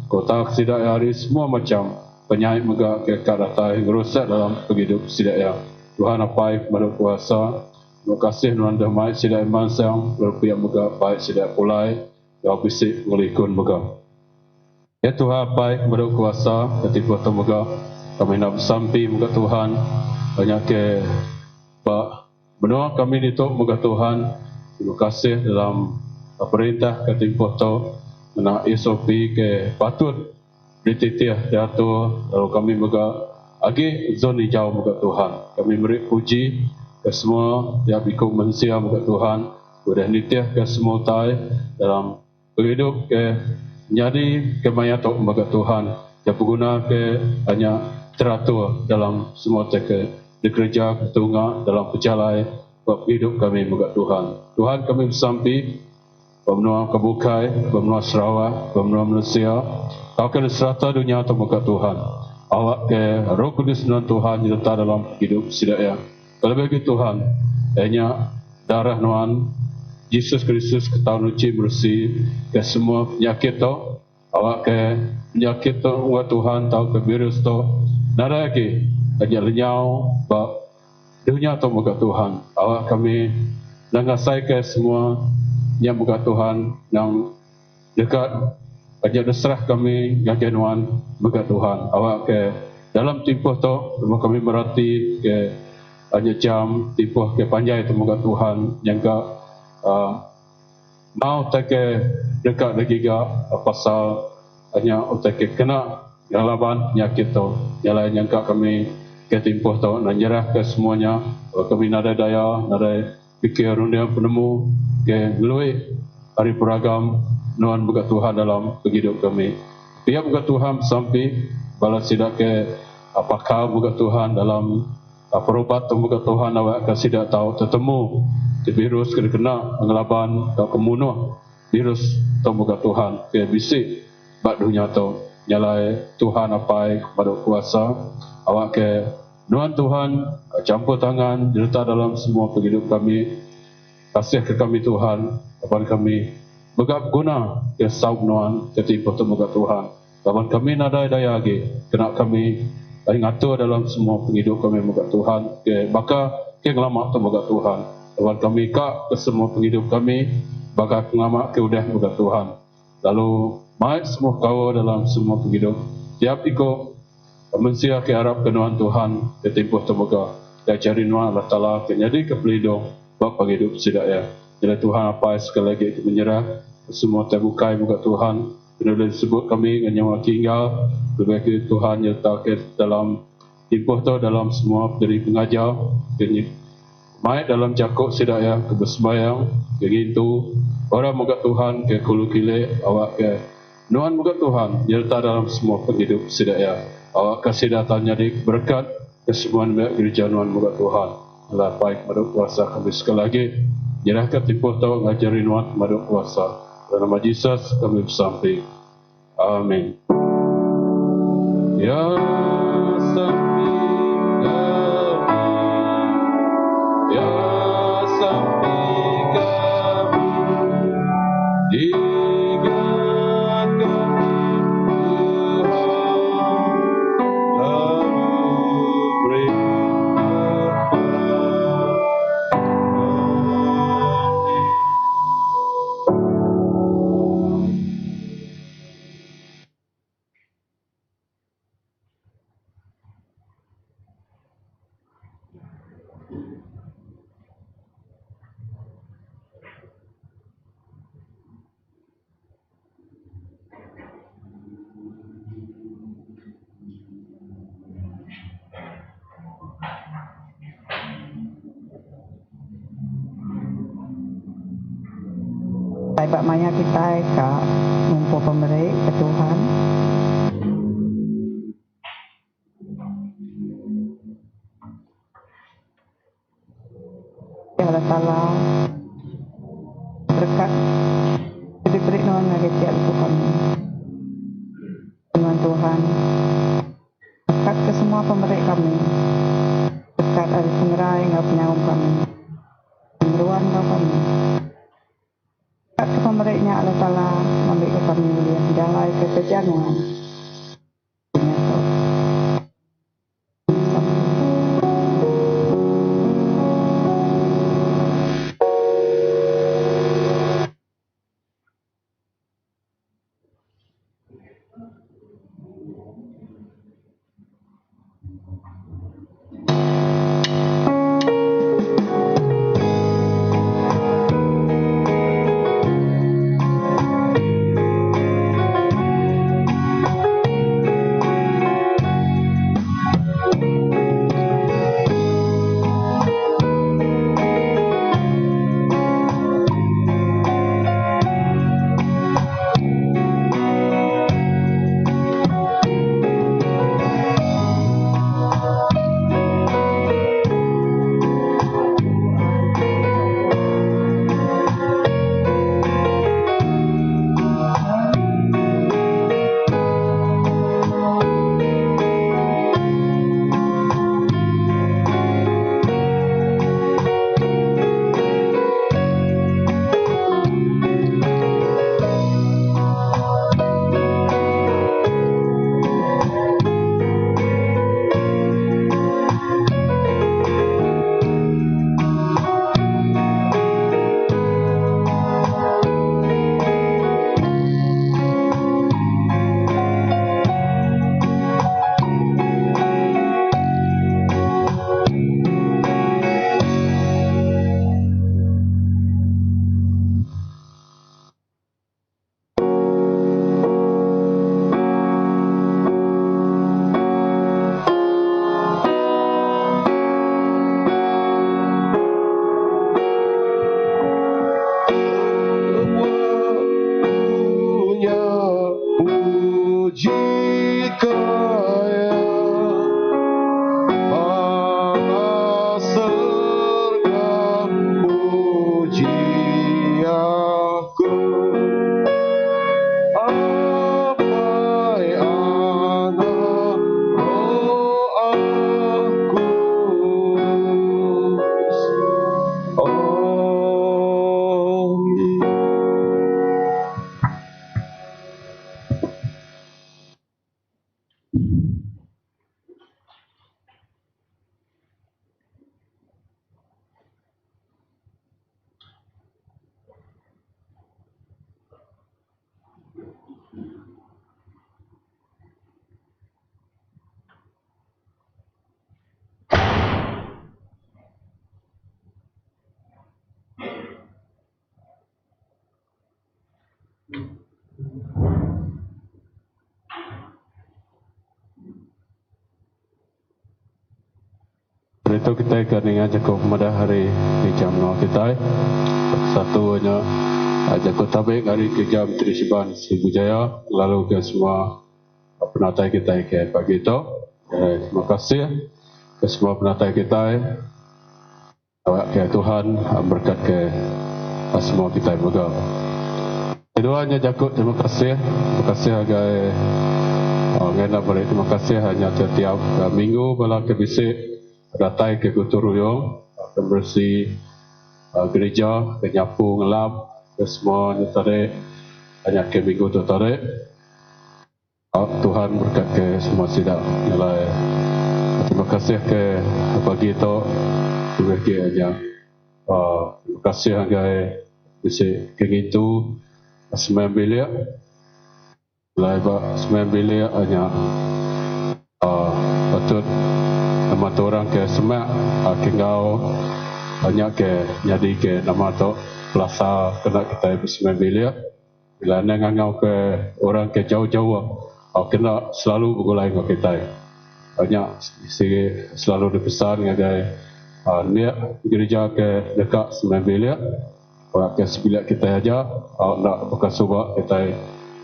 kota sidak ya hari semua macam penyakit moga ke datai ngerusak dalam hidup sidak ya. Tuhan apai pada kuasa. Terima kasih nuan damai sidak iman sang berpihak moga baik sidak pulai ya bisik ngulikun moga. Ya Tuhan apai pada kuasa ketimpuh tu moga kami nak bersampi moga Tuhan banyak ke Pak Benua kami dituk moga Tuhan. Terima kasih dalam perintah ketimpuh tu nak SOP ke patut dititiah diatur lalu kami moga agi zon hijau moga Tuhan. Kami beri puji ke semua tiap ikut manusia moga Tuhan sudah nitiah ke semua tai dalam hidup ke menjadi kemayatok moga Tuhan yang berguna ke hanya teratur dalam semua ke dikerja ketunga dalam perjalanan hidup kami moga Tuhan. Tuhan kami bersampi pemenua kebukai, pemenua Sarawak, pemenua Malaysia. Kau kena serata dunia tu moga Tuhan. Awak ke Roh Kudus dan Tuhan nyerta dalam hidup sidak ya. Kalau bagi Tuhan, hanya darah nuan Yesus Kristus ketahuan uci bersih ke semua penyakit tu. Awak ke penyakit tu buat Tuhan tahu ke virus tu. Nada lagi hanya lenyau bab dunia tu moga Tuhan. Awak kami nangasai ke semua yang moga Tuhan yang dekat hanya deserah kami yang kenuan moga Tuhan. Awak ke dalam timpuh tu kami merati ke hanya jam timpuh ke panjai tu moga Tuhan yang ke mau tak ke dekat lagi ke pasal hanya tak ke kena galaban penyakit tu yang lain yang kami ketimpuh tu nak nyerah ke semuanya kami nada daya nada fikir dunia penemu ke melalui hari peragam nuan moga Tuhan dalam hidup kami pihak moga Tuhan sampai balas sidak ke apakah moga Tuhan dalam perubat tu moga Tuhan awak ke sidak tahu tertemu di virus kena ngelaban ke kemunuh virus tu moga Tuhan ke bisik bak dunia tu nyalai Tuhan apai kepada kuasa awak ke nuan Tuhan campur tangan serta dalam semua hidup kami kasih ke kami Tuhan kapan kami megap guna ke saub nuan ketimpuh tu moga Tuhan kapan kami nada daya lagi kena kami ngatur dalam semua hidup kami moga Tuhan ke baka ke ngelamak tu moga Tuhan kapan kami kak ke semua hidup kami baka ngelamak ke udah moga Tuhan lalu mai semua kau dalam semua hidup tiap ikut manusia ke Arab kenuan Tuhan ketimpuh temoga dan cari nuan Allah Ta'ala kenyadi kepelidung bak hidup sidak ya jadi Tuhan apa sekali lagi menyerah semua terbukai moga Tuhan boleh disebut kami dengan nyawa tinggal lebih Tuhan nyerta ke dalam timpuh tu dalam semua dari pengajar mai dalam jakuk sidak ya kebersembayang begitu orang moga Tuhan ke kulu kile awak ke nuan moga Tuhan nyerta dalam semua hidup sidak ya awak kasih datanya di berkat kesemuan gereja nuan moga Tuhan Allah baik pada kuasa kami sekali lagi nyerahkan timpuh tahu ngajari nuan pada kuasa dalam nama Yesus kami bersampai amin ya sampai kami ya sampai kami Baik maya kita ka numpo pemeri ke Tuhan. Ya Allah Ta'ala berkat diberi non ngajak itu kami. Tuhan Tuhan berkat ke semua pemberi kami, berkat dari pengerai ngap nyaum kami, meruan ngap kami, berkat ke pemberinya Allah Ta'ala ngambil ke kami mulia jalai ke kejanuan. Itu kita akan ingat jago pada hari di jam 0 kita. Satunya jago tabik hari ke jam Trisiban Srivijaya, lalu ke semua penatai kita ke pagi itu. Terima kasih ke semua penatai kita. Ke Tuhan berkat ke semua kita juga. Keduanya jago terima kasih agai ngena balik terima kasih hanya setiap minggu bala ke bisik datai ke Kuturuyong, bersih gereja, menyapu, ngelap, ke semua tarik, hanya ke minggu tu tarik. Tuhan berkat ke semua sidang nilai. Terima kasih ke pagi itu, terima kasih hanya. Terima kasih agai bisik kengitu, sembilan bilik, lain sembilan bilik hanya patut nama tu orang ke semak kengau banyak ke jadi ke nama tu pelasa kena kita bersembilan bilik bila ngangau ke orang ke jauh-jauh kena selalu bergulai dengan kita banyak selalu dipesan ngagai niat gereja ke dekat sembilan bilik orang ke sebilik kita aja, nak bekas subak kita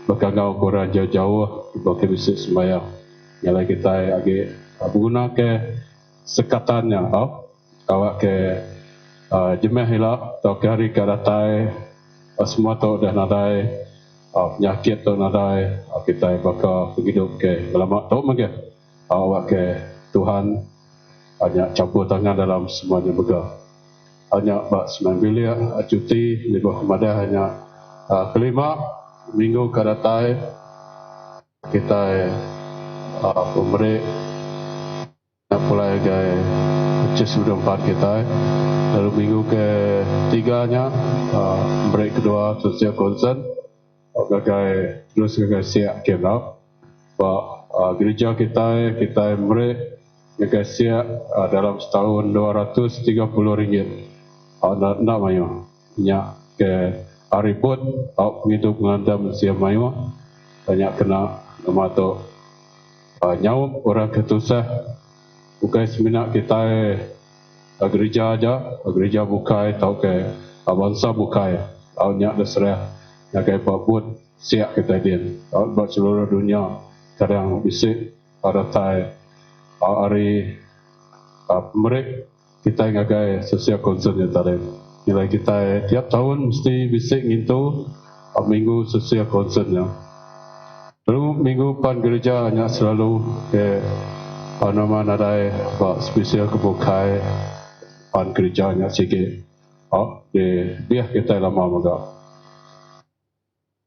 berkangau korang jauh-jauh, kita bisa sembahyang. Yang kita agak guna ke sekatannya, awak ke jemaah hilang, atau ke hari kadatai, semua tu dah nadai, penyakit tu nadai, kita bakal hidup ke lama tu mungkin, awak ke Tuhan hanya campur tangan dalam semuanya begal. Hanya bak 9 bilik cuti lebih kemudian hanya kelima minggu kadatai kita pemberi nak mulai ke sudah 4 kita, lalu minggu ketiganya break kedua sosial concern gagai terus gagai siap kena gereja kita break gagai siap dalam setahun RM230 nak mayu nya ke aribut begitu pengandam siap mayu banyak kena nama tu nyau orang ketusah bukan seminat kita gereja aja, gereja bukai tau ke bangsa bukai tau nyak desrah yang kayak babut siap kita din tau buat seluruh dunia kadang bisik pada tai hari mereka kita ngagai sosial concern yang tadi nilai kita tiap tahun mesti bisik ngintu minggu sosial concern yang lalu minggu pan gereja hanya selalu ke nama nadai buat spesial kebukai pan gereja hanya sikit di biar kita lama juga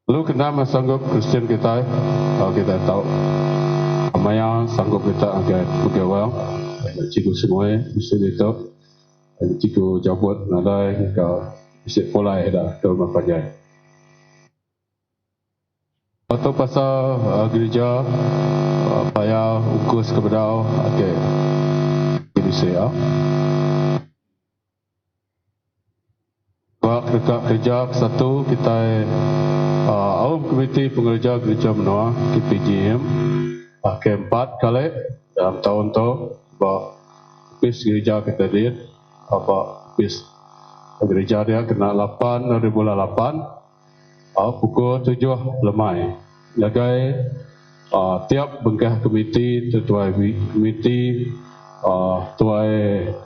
lalu kenapa sanggup Kristian kita kita tahu Maya sanggup kita agak bergawang cikgu semua bisa itu cikgu jabut nadai ke bisa polai dah ke rumah panjang atau pasal gereja payah ukus kepada okay bisa ya buat dekat kerja satu kita awam komiti pengerja gereja menua KPGM keempat kali dalam tahun tu bahawa pis gereja kita lihat apa pis gereja dia kena 8 dari bulan 8 pukul 7 lemai jagai tiap bengkah komiti tuai komiti tuai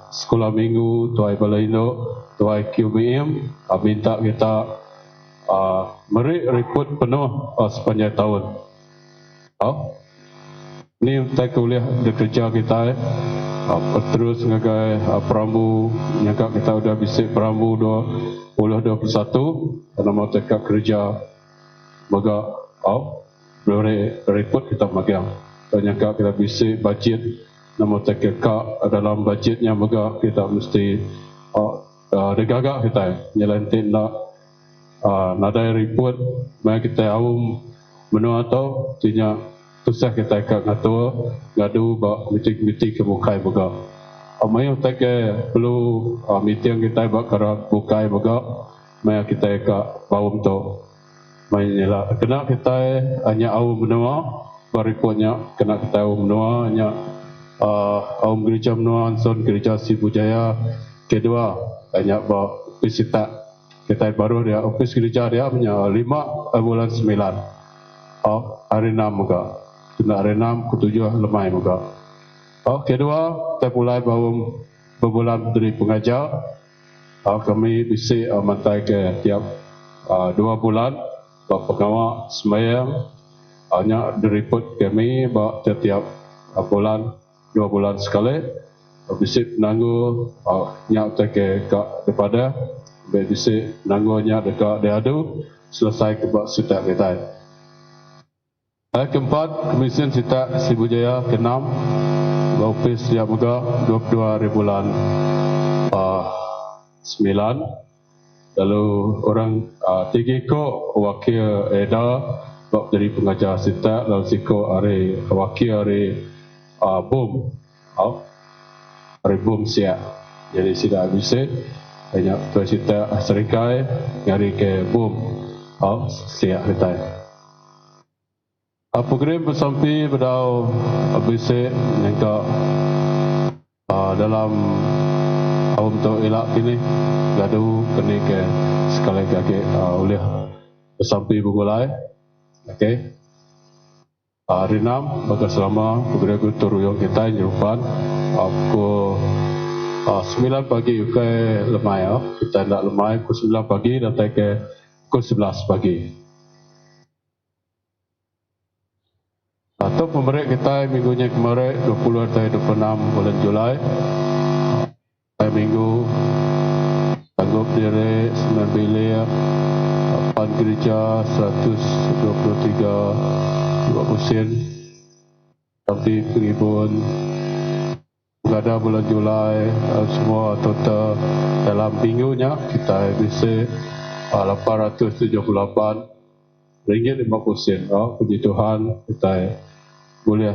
sekolah minggu tuai balai induk tuai QBM minta kita report penuh sepanjang tahun ini kita kuliah di kerja kita terus ngagai perambu nyangka kita udah bisik perambu 2021 karena mau tekak kerja baga boleh report kita magang dan nyangka kita bisik budget nama tekak dalam budgetnya baga kita mesti degagak kita nyelentin nak nadai report mari kita awam menua atau tinya susah kita kat ngatur ngadu bak meeting kebukai baga amai tak perlu meeting kita bak karak bukai baga mai kita kat bawum tu mai nyela kena kita hanya au menua reportnya kena kita au menua hanya au gereja menua Anson gereja Sibujaya kedua hanya bak visita kita baru dia office gereja dia punya 5 bulan 9 hari 6 muka kena hari 6 ke 7 lemai muka kedua kita mulai baru berbulan dari pengajar kami bisa mantai ke tiap 2 bulan pengawal sembahyang hanya direport kami bahawa setiap bulan 2 bulan sekali bisa menangguh nyak ke daripada bisa menangguhnya dekat diadu selesai kebak sutak kita keempat Komisen Sitak Sibujaya ke-6 ofis siap muka 22 hari bulan 9 lalu orang 3 ko wakil Eda bak jadi pengajar Sitak lalu siko hari wakil hari bom hari bom siap jadi tidak bisa banyak Sitak Serikai hari ke bom siap kita program bersampai pada ABC yang dalam tahun tu elak ini gaduh kena ke sekali lagi oleh bersampai bermulai. Okey. Hari 6 bagi selama beberapa turuyong kita nyerupan pukul 9 pagi ke lemai ya. Kita nak lemai pukul 9 pagi datang ke pukul 11 pagi. Atau pemerintah kita minggunya kemarin 20 atau 26 bulan Julai. Minggu sanggup diri 9 bilik 8 gereja 123 2 sen tapi peribun ada bulan Julai semua total dalam minggunya kita bisa 878 ringgit 50 sen. Puji Tuhan kita boleh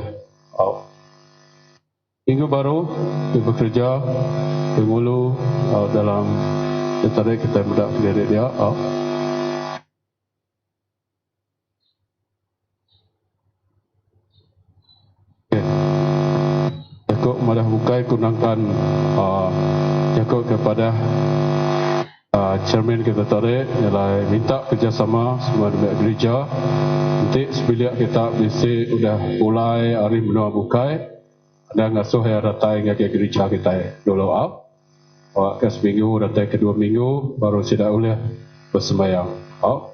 minggu baru kita bekerja pengulu dalam tadi kita mudah kredit dia. Jakob madah bukai kunangkan Jakob kepada chairman kita tadi ialah minta kerjasama semua dengan gereja nanti sebila kita bisa sudah mulai hari menua bukai ada ngasuh yang datang ke gereja kita dulu ke seminggu datang ke 2 minggu baru sudah boleh bersembahyang.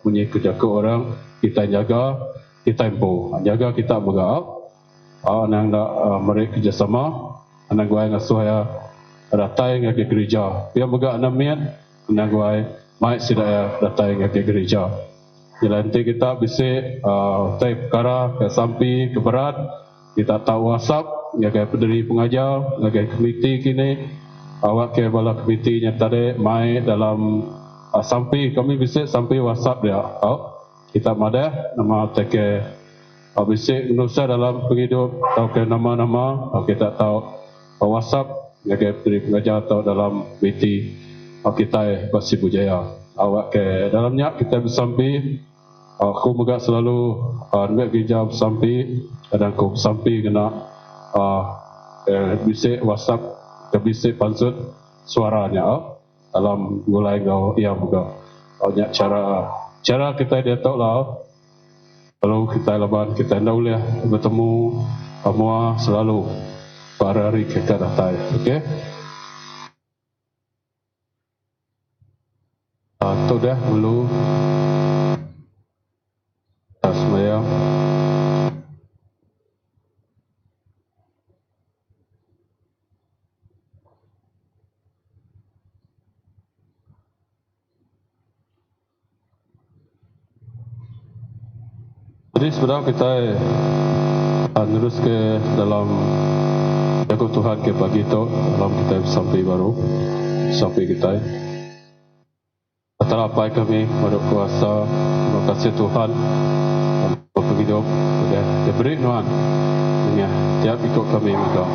Punya Jakob orang kita jaga kita impu jaga kita megah. Anang nak mereka kerjasama anang guai ngasuh ya datang ke gereja dia megah anamian anang guai mai sudah datang ke gereja. Jadi nanti kita bisa type perkara ke sampai ke berat kita tahu WhatsApp ngagai pendiri pengajar ngagai komiti kini awak ke bala komitinya tadi mai dalam sampai kami bisa sampai WhatsApp dia. Kita madah nama take bisa menusa dalam penghidup atau ke nama-nama kita tahu WhatsApp ngagai pendiri pengajar atau dalam komiti kita Basi Bujaya awak ke dalamnya kita bersampai aku megak selalu nak gereja bersampai kadang aku bersampai kena bisa WhatsApp ke bisa pansut suaranya dalam mulai kau ia megak banyak cara kita dia tahu lah kalau kita laban kita dah boleh bertemu semua selalu pada hari kita datang. Okey. Itu dah dulu semaya. Jadi sebenarnya kita terus ke dalam jago Tuhan ke pagi itu dalam kita sampai baru sampai kita. Setelah apa kami pada kuasa terima kasih Tuhan berhidup sudah diberi Tuhan dengan tiap ikut kami juga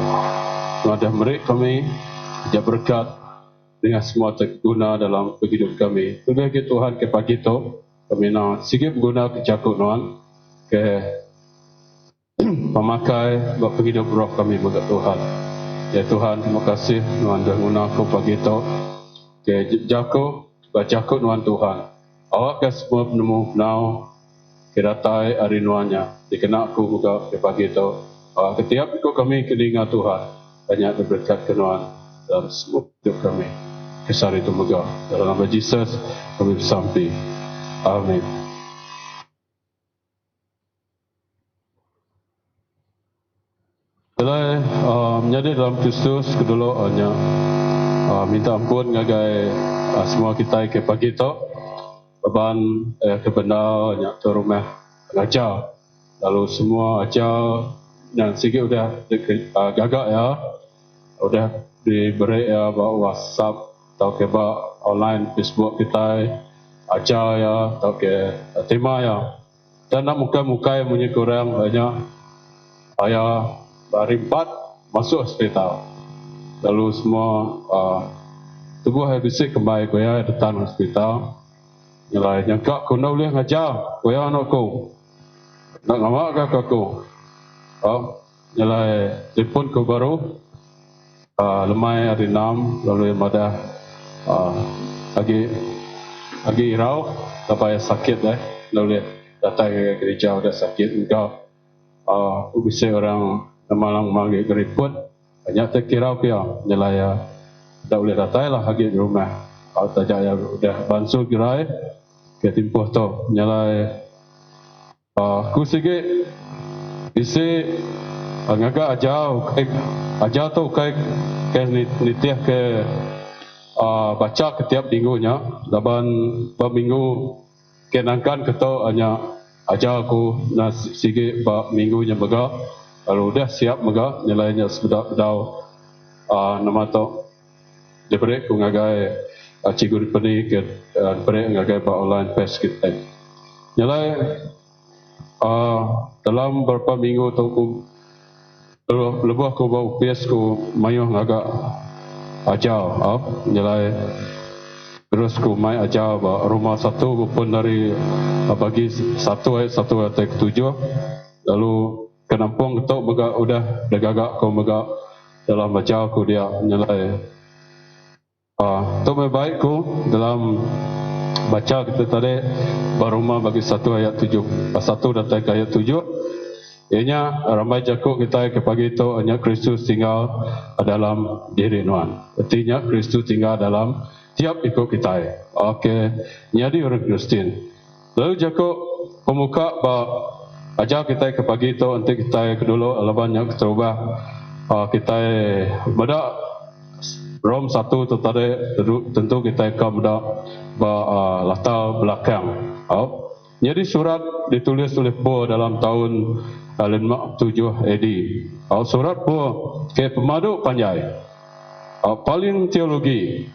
Tuhan dah beri kami dia berkat dengan semua terguna dalam hidup kami. Terima Tuhan ke pagi itu kami nak sikit guna kejakut Tuhan ke memakai buat hidup roh kami buat Tuhan. Ya Tuhan terima kasih Tuhan dah guna aku pagi itu ke jakut bacaku nuan Tuhan. Awak ke semua penemu now kiratai hari nuannya dikena aku buka ke pagi itu. Ketiap ikut kami keningat Tuhan banyak berberkat ke nuan dalam semua hidup kami. Kesar itu megah dalam nama Yesus kami bersampai. Amin. Setelah menjadi dalam Kristus kedua hanya minta ampun ngagai semua kita ke pagi itu beban kebenar yang ke rumah pengajar lalu semua ajar yang sikit sudah gagak ya sudah diberi ya bawa WhatsApp atau ke online Facebook kita ajar ya atau ke tema ya dan nak muka-muka yang punya kurang banyak ayah hari 4 masuk hospital lalu semua tubuh saya bisa kembali kaya datang hospital. Nyalai nyangka kau nak boleh ngajar kaya anak kau. Nak ngamak ke kau? Nyalai telefon kau baru lemai hari 6 lalu yang ada lagi agi irau sampai sakit lalu datang ke gereja udah sakit engkau bisa orang malang manggil keriput banyak terkira pia jelaya tak boleh datang lah agi di rumah kalau tak jaya udah bansul gerai ke timpuh tu nyalai aku sikit isi ngagak ajar tu kai nitiah ke baca ketiap minggunya laban minggu kenangkan keto hanya ajar aku na sige ba minggunya baga kalau udah siap baga nilainya sedau nama to diberi ku ngagai cikgu dipeni ke diberi ngagai ba online pes kita nilai dalam beberapa minggu tu ku lebih ku bau pes ku mayuh ngagak ajar nilai terus ku mai ajar rumah satu pun dari bagi satu ayat 7 lalu ke Nampung ketuk mega udah degagak ku mega dalam baca ku dia nilai tu baik ku dalam baca kita tadi barumah bagi satu ayat 7 satu datang ke ayat 7 ianya ramai jakuk kita ke pagi itu hanya Kristus tinggal dalam diri nuan artinya Kristus tinggal dalam tiap ikut kita. Okey, jadi orang Kristen. Lalu jakuk pemuka ajar kita ke pagi itu nanti kita kedulu alabannya terubah kita beda Rom 1 tu tadi tentu kita akan beda latar belakang. Jadi surat ditulis oleh Paul dalam tahun 57 AD. Surat Paul ke pemadu panjai. Paling teologi.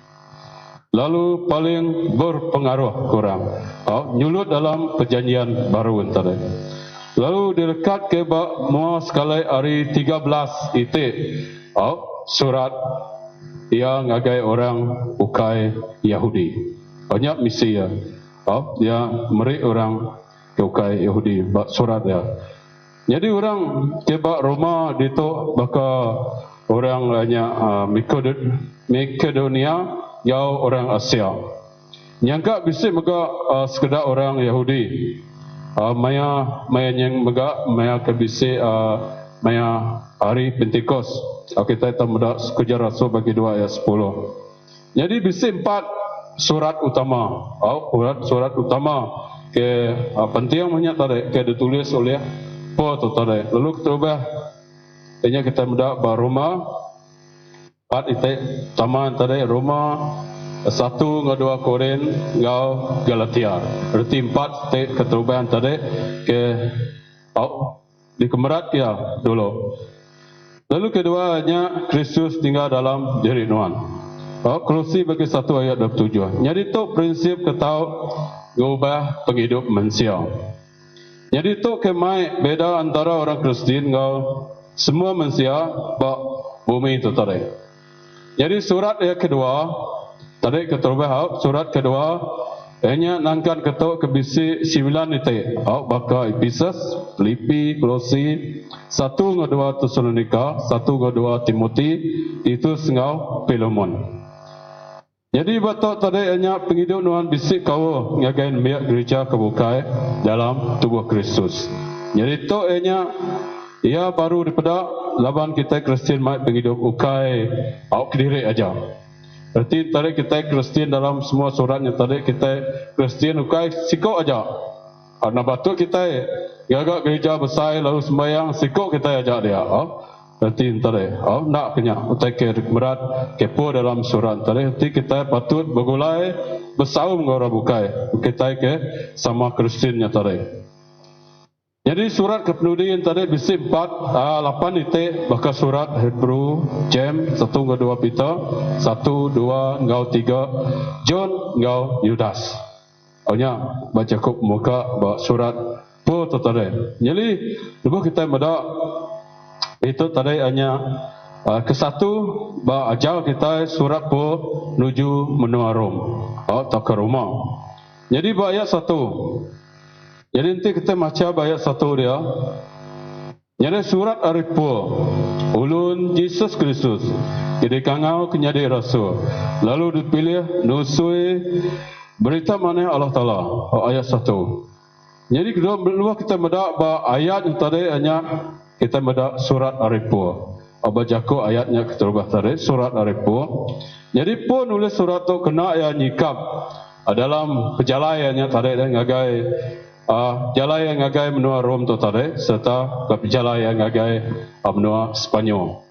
Lalu paling berpengaruh kurang nyulut dalam perjanjian baru tadi. Lalu direkat ke mua sekali hari 13 itu surat yang ngagai orang ukai Yahudi banyak misi dia meri orang ke ukai Yahudi surat dia. Jadi orang ke Roma itu baka orang hanya Makedonia yau orang Asia. Nyangka bisa mega sekedar orang Yahudi. Maya yang mega maya ke bisa maya hari Pentecost. Kita tahu muda sekejar Rasul bagi 2 ayat 10. Jadi bisa 4 surat utama. Surat utama ke penting banyak tadi ke ditulis oleh Paul tu tadi. Lalu terubah ini kita muda Roma 4 itu taman tadi Roma 1 2 Korin ngau Galatia. Berarti 4 keterubahan tadi ke di kemerat ya dulu. Lalu keduanya Kristus tinggal dalam diri nuan. Kolose bagi 1 ayat 27. Jadi itu prinsip ketau ngubah penghidup manusia. Jadi itu kemai beda antara orang Kristen ngau semua manusia bumi itu tadi. Jadi surat yang kedua tadi keterubah surat kedua hanya nangkan ketuk ke bisi 9 itu baka Efesus, Filipi, Kolose 1 2 Tesalonika 1 2 Timoti itu sengau Filemon. Jadi batok tadi hanya penghidup nuan bisik kau ngagain biak gereja kebukai dalam tubuh Kristus. Jadi itu hanya ia baru daripada laban kita Kristen mai penghidup ukai kediri aja. Berarti tadi kita Kristen dalam semua suratnya tadi kita Kristen ukai sikok aja. Karena batuk kita gagak gereja besar lalu sembahyang sikok kita aja dia. Berarti tadi nak kena utai ke berat kepo dalam surat tadi. Berarti kita patut bergulai bersaum ngora bukai kita ke sama Kristennya tadi. Jadi surat kepenudian tadi bisi 8 itu bahkan surat Hebrew, James 1 2 Peter 1 2 ngau 3 John ngau Yudas. Awalnya baca kop muka surat po tadi. Jadi lupa kita mada itu tadi hanya ke satu ajar kita surat po menuju menua Rom atau ke Roma. Jadi ayat 1. Jadi nanti kita baca ayat 1 dia. Jadi surat Aripo ulun Yesus Kristus jadi kangau kenyadi rasul lalu dipilih nusui berita mana Allah Ta'ala, ayat 1. Jadi kedua kita mendak ayat yang tadi hanya kita mendak surat Arifah. Bacaku ayatnya keterubah tadi, surat Arifah. Jadi pun nulis surat tu kena ya nyikap dalam perjalanannya tadi dan ngagai jalan yang ngagai menua Rom tu tadi serta perjalanan yang ngagai menua Spanyol.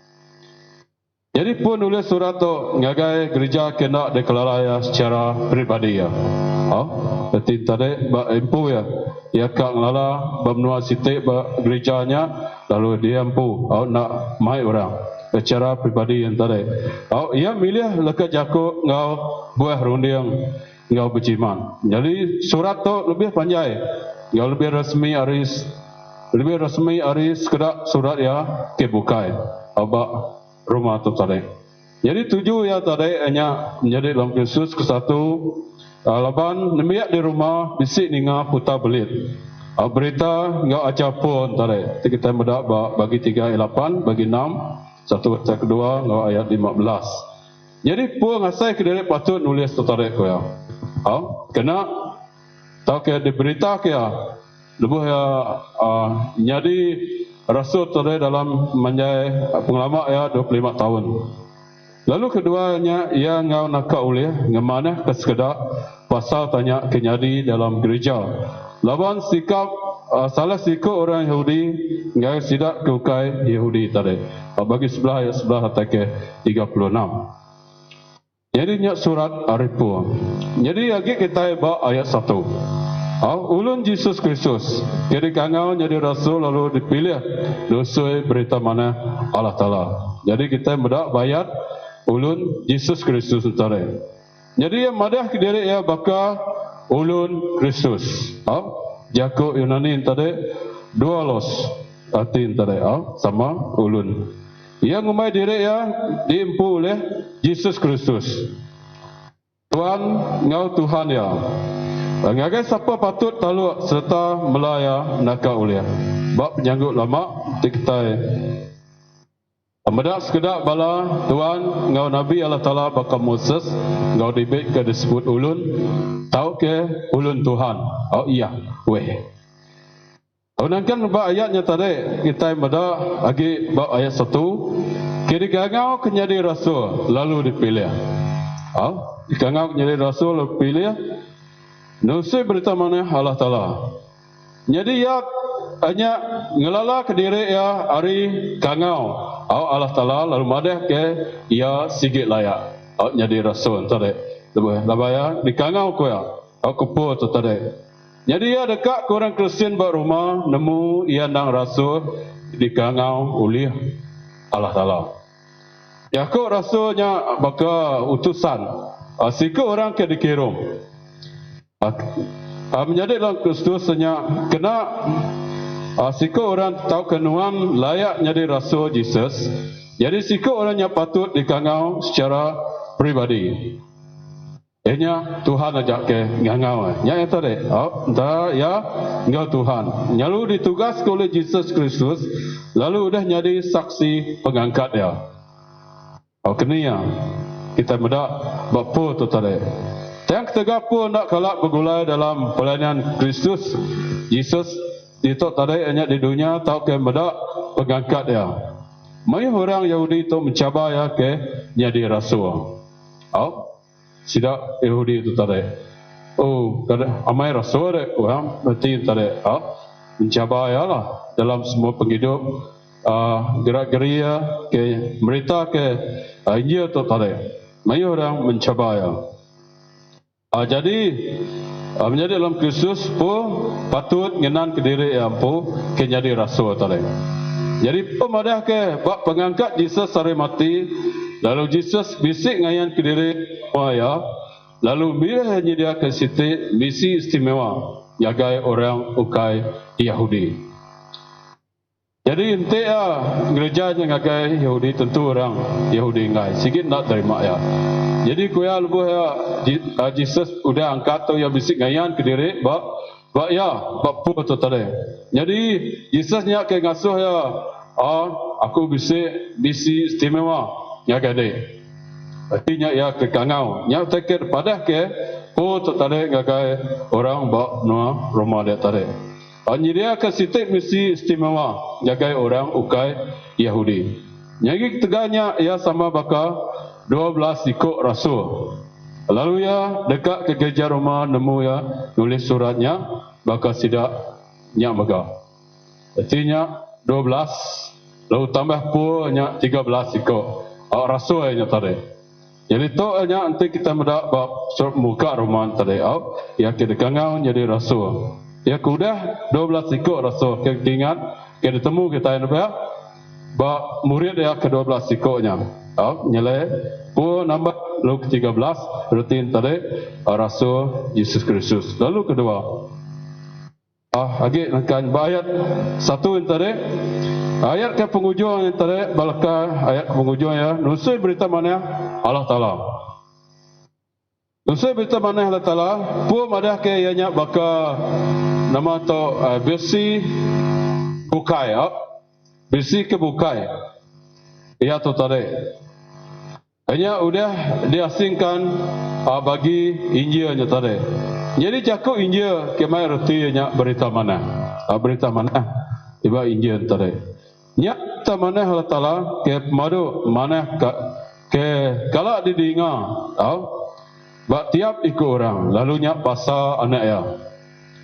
Jadi pun nulis surat tu ngagai gereja kena deklarasi secara peribadi ya. Berarti tadi empu ya. Ia kak ngelala benua sitik gerejanya lalu dia empu nak mai orang secara peribadi yang tadi. Ia milih lekat jaku ngau buah rundiang ngau berjiman. Jadi surat tu lebih panjang. Ngau lebih resmi aris kedak surat ya kebukai. Abak rumah tu tadi. Jadi tujuh ya tadi hanya menjadi dalam Yesus ke satu laban nemiak di rumah bisik ninga putar belit. Berita ngau ajar pun tadi. Kita mendak bagi 3 ayat 8, bagi 6, satu ayat kedua ngau ayat 15. Jadi pun asai kediri patut nulis tu tadi ko ya. Kena tahu ke diberita ke ya. Lebuh ya jadi rasul tadi dalam menjadi pengalaman ya 25 tahun. Lalu keduanya ia ngau nak ulih ngemana kesekedar pasal tanya kenyadi dalam gereja. Lawan sikap salah sikap orang Yahudi ngau sidak keukai Yahudi tadi. Bagi sebelah ayat sebelah ke 36. Jadi nyak surat Arifah. Jadi lagi kita baca ayat 1. Ulun Yesus Kristus jadi kangau jadi rasul lalu dipilih dosoi berita mana Allah Ta'ala. Jadi kita mendak bayar ulun Yesus Kristus utara. Jadi yang madah ke diri ya baka ulun Kristus. Jako Yunani tadi dualos arti tadi sama ulun. Yang ngumai diri ya diimpu oleh Yesus Kristus. Tuhan ngau Tuhan ya. Ngagai siapa patut taluk serta melaya naka ulia. Bab penyanggut lama kita medak sekedar bala Tuhan ngau Nabi Allah Ta'ala bakal Moses ngau dibit ke disebut ulun tahu ke ulun Tuhan. Iya weh. Unangkan bab ayatnya tadi kita medak lagi bab ayat 1 kiri ngau kenyadi rasul lalu dipilih. Ngau kenyadi rasul lalu dipilih. Nusai berita mana Allah Ta'ala. Jadi ya hanya ngelala ke diri ya hari kangau. Allah Ta'ala lalu madah ke ia sigit layak. Jadi rasul tadi. Lepas ya di kangau ko ya. Kupu tu tadi. Jadi ya dekat korang Kristian buat rumah nemu ia nang rasul di kangau oleh Allah Ta'ala. Ya ko rasulnya baka utusan. Siku orang ke dikirim. Menjadi dalam Kristus hanya kena siku orang tahu kenuan layak jadi rasul Yesus. Jadi siku orang yang patut dikangau secara pribadi. Ianya Tuhan ajak ke ngangau. Yang tadi, ya ngau Tuhan. Lalu ditugas oleh Yesus Kristus, lalu udah jadi saksi pengangkat dia. Kenia kita mendak bapa tu tadi. Yang ketiga pun nak kalak bergulai dalam pelayanan Kristus Yesus itu tadi hanya di dunia tahu ke medak pengangkat dia. Mai orang Yahudi itu mencabar ya ke jadi rasul. Sidak Yahudi itu tadi. Kada amai rasul dek orang berarti tadi. Mencabar ya lah dalam semua penghidup gerak-geria ke merita ke Injil itu tadi. Mai orang mencabar ya. Jadi menjadi dalam Kristus pun patut ngenan ke diri yang pun ke jadi rasul tadi. Jadi pemadah ke bab pengangkat Yesus sari mati lalu Yesus bisik ngayan ke diri ya lalu bila hanya dia ke situ misi istimewa jagai orang ukai Yahudi. Jadi ente gereja yang ngagai Yahudi tentu orang Yahudi ngai sikit nak terima ya. Jadi kuya lebuh ya Jesus udah angkat tu yang bisik ngayan ke diri bab pu tu tadi. Jadi Jesus nyak ke ngasuh ya aku bisik bisi istimewa nyak ade. Artinya ya ke kangau nyak tekir padah ke po tu tadi ngagai orang bak noa rumah dia tadi. Anjiria ke sitik misi istimewa ngagai orang ukai Yahudi. Nyagi teganya ia sama baka 12 ikut rasul. Lalu ya dekat ke gereja Roma nemu ya nulis suratnya baka sidak nyak baga. Artinya 12 lalu tambah pun nyak 13 ikut rasul nya tadi. Jadi tu nya nanti kita mendak bab surat muka Roma tadi ya ke dekangau jadi rasul. Ya kudah 12 ikut rasul ke ingat ke ditemu kita yang apa? Ba murid dia ke-12 ikutnya. Nyelai pun nambah lalu ke-13 rutin tadi Rasul Yesus Kristus. Lalu kedua lagi akan ayat 1 yang tadi ayat ke penghujung yang tadi balaka ayat ke penghujung ya nusui berita mana Allah Ta'ala. Nusui berita mana Allah Ta'ala pun madah ke ianya baka nama tu besi bukai besi kebukai ia tu tadi hanya udah diasingkan bagi Injilnya tadi. Jadi cakup Injil kemai retinya berita mana berita mana tiba Injil tadi nyak ta mana Allah Ta'ala ke madu mana ke kalau didinga bak tiap ikut orang lalu nyak pasal anak ya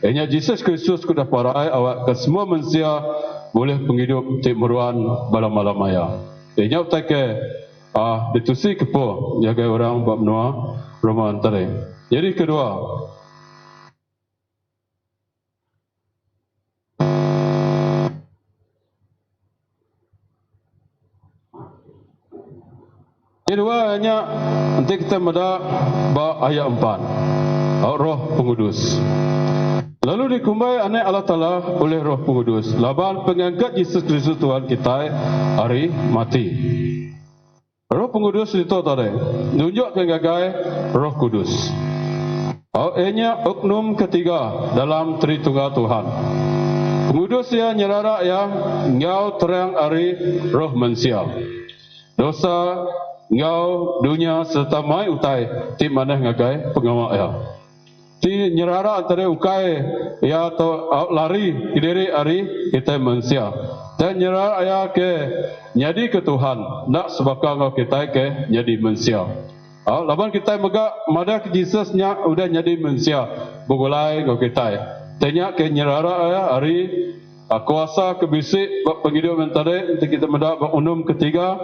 hanya Yesus Kristus kuda parai awak ke semua manusia boleh penghidup timuruan malam-malam maya. Dia tak ke ditusi kepo jaga orang bab noa rumah antara. Jadi kedua hanya nanti kita meda bab ayat 4 roh pengudus. Lalu dikumbai anak Allah Ta'ala oleh Roh Pengudus. Laban pengangkat Yesus Kristus Tuhan kita hari mati. Roh Pengudus itu tadi tunjuk kegagai Roh Kudus. Ianya oknum ketiga dalam Tritunggal Tuhan. Pengudus ya nyerara ya ngau terang hari roh manusia. Dosa ngau dunia serta mai utai ti mana ngagai pengawak ya. Ti nyerara antara ukai ya atau lari kidiri hari kita manusia dan nyerara ya ke jadi ke Tuhan nak sebabkan ngau kita ke jadi manusia. Laban kita mega madah ke Yesusnya udah jadi manusia begulai ngau kita. Tanya ke nyerara ya hari kuasa kebisik penghidup mentari untuk kita mendapat unum ketiga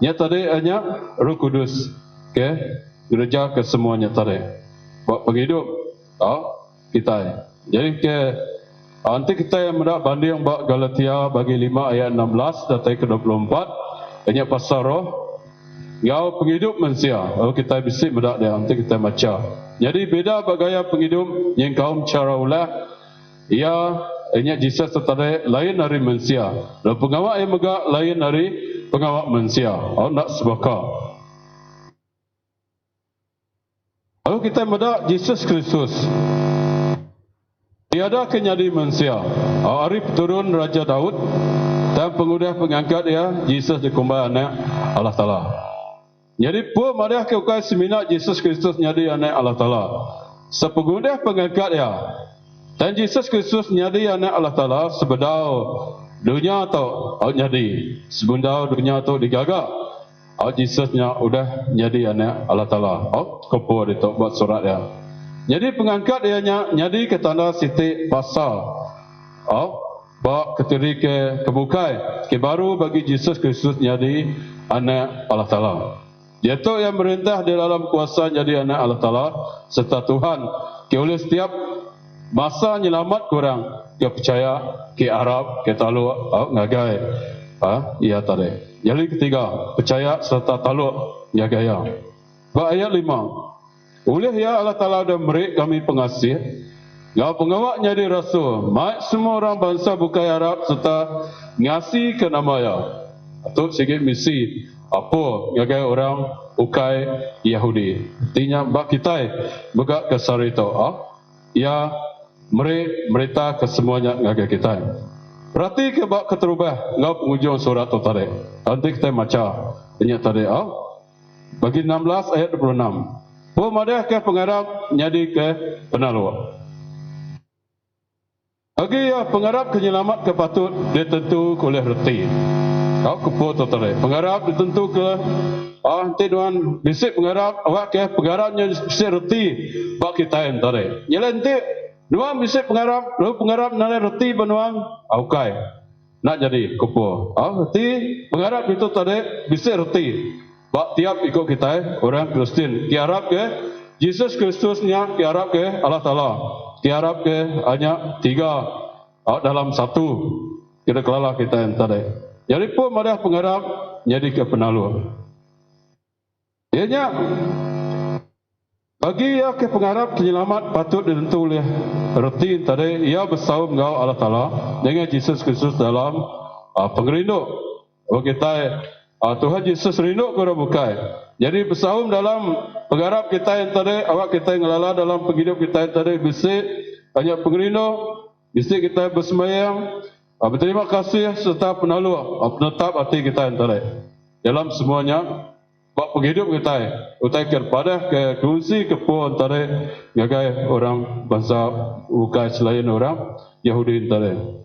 nya tadi hanya Roh Kudus ke gereja ke semuanya tadi buat penghidup kita. Jadi ke nanti kita yang mendapat banding bab Galatia bagi 5 ayat 16 datang ke 24 hanya pasal roh ngau penghidup manusia. Lalu kita bisik mendapat dia nanti kita baca. Jadi beda bagaya penghidup yang kaum cara ulah ia hanya Jesus tertarik lain dari manusia. Lalu pengawak yang megak lain dari pengawak manusia. Nak sebaka. Lalu kita mendak Yesus Kristus. Tiada kenyadi manusia. Arif turun Raja Daud dan pengudah pengangkat dia Yesus dikumbai anak Allah Ta'ala. Jadi pun madah ke ukai semina Yesus Kristus nyadi anak Allah Ta'ala. Sepengudah pengangkat dia dan Yesus Kristus nyadi anak Allah Ta'ala sebedau dunia atau nyadi sebendau dunia atau digagak. Yesusnya udah jadi anak Allah Ta'ala. Kopor itu buat surat dia. Jadi pengangkat dia nyadi ke tanda siti pasal. Bawa ketiri ke kebukai. Ke baru bagi Yesus Kristus jadi anak Allah Ta'ala. Dia tu yang merintah di dalam kuasa jadi anak Allah Ta'ala serta Tuhan. Ke oleh setiap masa nyelamat kurang. Ke percaya ke Arab, ke taluk, ngagai. Ia tadi. Jadi ketiga, percaya serta taluk ya gaya. Ayat 5. Oleh ya Allah Ta'ala dan beri kami pengasih. Ngau pengawak jadi rasul. Mak semua orang bangsa bukai Arab serta ngasih ke nama ya. Atau sikit misi. Apa ya gaya orang bukai Yahudi. Artinya bak kita buka ke sarito. Ya merita ke semuanya ngagai kita. Berarti ke bak keterubah ngau penghujung surat tu tadi. Nanti kita baca ini tadi bagi 16 ayat 26. Po Pemadeh ke pengarap jadi ke penalu. Bagi ya pengarap penyelamat ke patut ditentu oleh reti. Kau kepo tu tadi. Pengarap ditentu ke nanti tuan bisik pengarap awak ke pengarapnya bisik reti bak kita yang tadi. Jadi nanti dua bisik pengarap lalu pengarap nilai reti benuang aukai. Nak jadi kepo. Reti pengarap itu tadi bisik reti. Bak tiap ikut kita orang Kristen. Kiarap ke Yesus Kristusnya kiarap ke Allah Taala. Kiarap ke hanya 3 dalam 1. Kita kelala kita yang tadi. Jadi pun madah pengarap jadi ke penalu. Ianya bagi ia ke pengarap penyelamat patut ditentu oleh reti tadi ia bersaum ngau Allah Taala dengan Yesus Kristus dalam pengerinduk. Bagi kita Tuhan Yesus rindu kepada bukai. Jadi bersaum dalam pengarap kita yang tadi, awak kita yang ngelala dalam penghidup kita yang tadi, bisik banyak pengerindu, bisik kita bersemayam, berterima kasih serta penalu, penetap hati kita yang tadi. Dalam semuanya, bak penghidup kita, utai kepada ke kunci kepo antara ngagai orang bangsa bukai selain orang Yahudi tadi.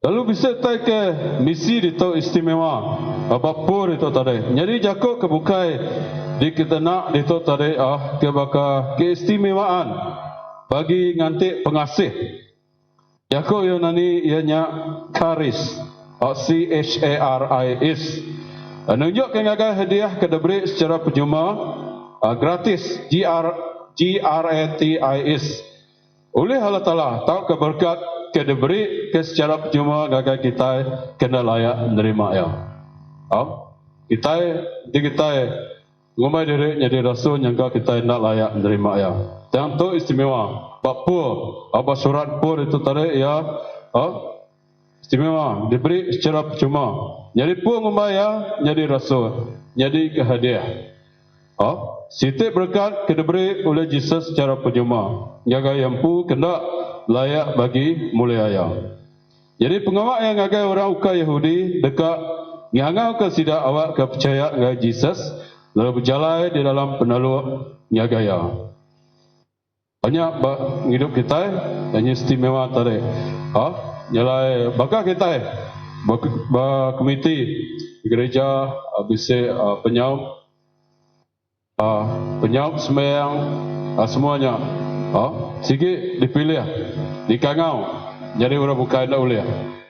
Lalu bisa tay ke misi itu istimewa apa pun itu tadi. Jadi jakok kebukai di kita nak itu tadi ke baka keistimewaan bagi nganti pengasih. Jakok yang nani ianya charis CHARIS. Nunjuk ke ngagai hadiah ke debri secara percuma gratis GRATIS. Oleh Allah Taala tahu keberkat ke diberi ke secara percuma gagal kita kena layak menerima ya. Kita ngomai diri jadi rasul yang kita nak layak menerima ya. Yang tu istimewa. Apa surat pur itu tadi ya. Istimewa diberi secara percuma. Jadi pun ngomai ya jadi rasul, jadi kehadiah. Siti berkat ke diberi oleh Yesus secara percuma. Jaga yang pu kena layak bagi mulia. Jadi pengawak yang ngagai orang uka Yahudi dekat ngangau ke sidak awak ke percaya dengan Yesus lalu berjalan di dalam penalu ngagaya. Banyak hidup kita yang istimewa tadi. Nyalai bakal kita komiti gereja bisa penyaum sembahyang semuanya. Sikit dipilih, dikangau, jadi orang bukan nak boleh.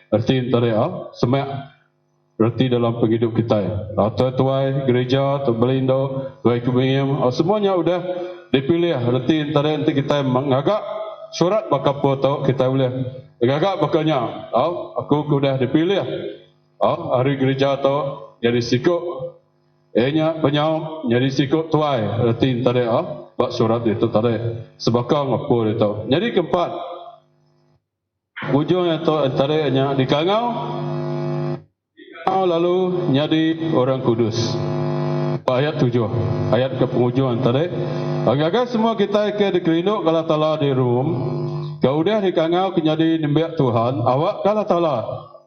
Arti tadi, semak arti dalam penghidup kita. Tuai gereja, terbelindo, tuai kubingim, semuanya sudah dipilih. Arti tadi nanti kita mengagak surat bakal foto kita boleh. Agak bakalnya, aku sudah dipilih. Hari gereja atau jadi sikut, penyaum, jadi sikut tuai. Arti tadi, bak surat itu tadi sebakang apa itu. Jadi keempat ujung itu tadi hanya dikangau lalu jadi orang kudus. Ayat 7 ayat ke penghujung tadi agak semua kita ke dikerinduk kalau Taala di rum kau udah dikangau menjadi nembak Tuhan awak kalau Taala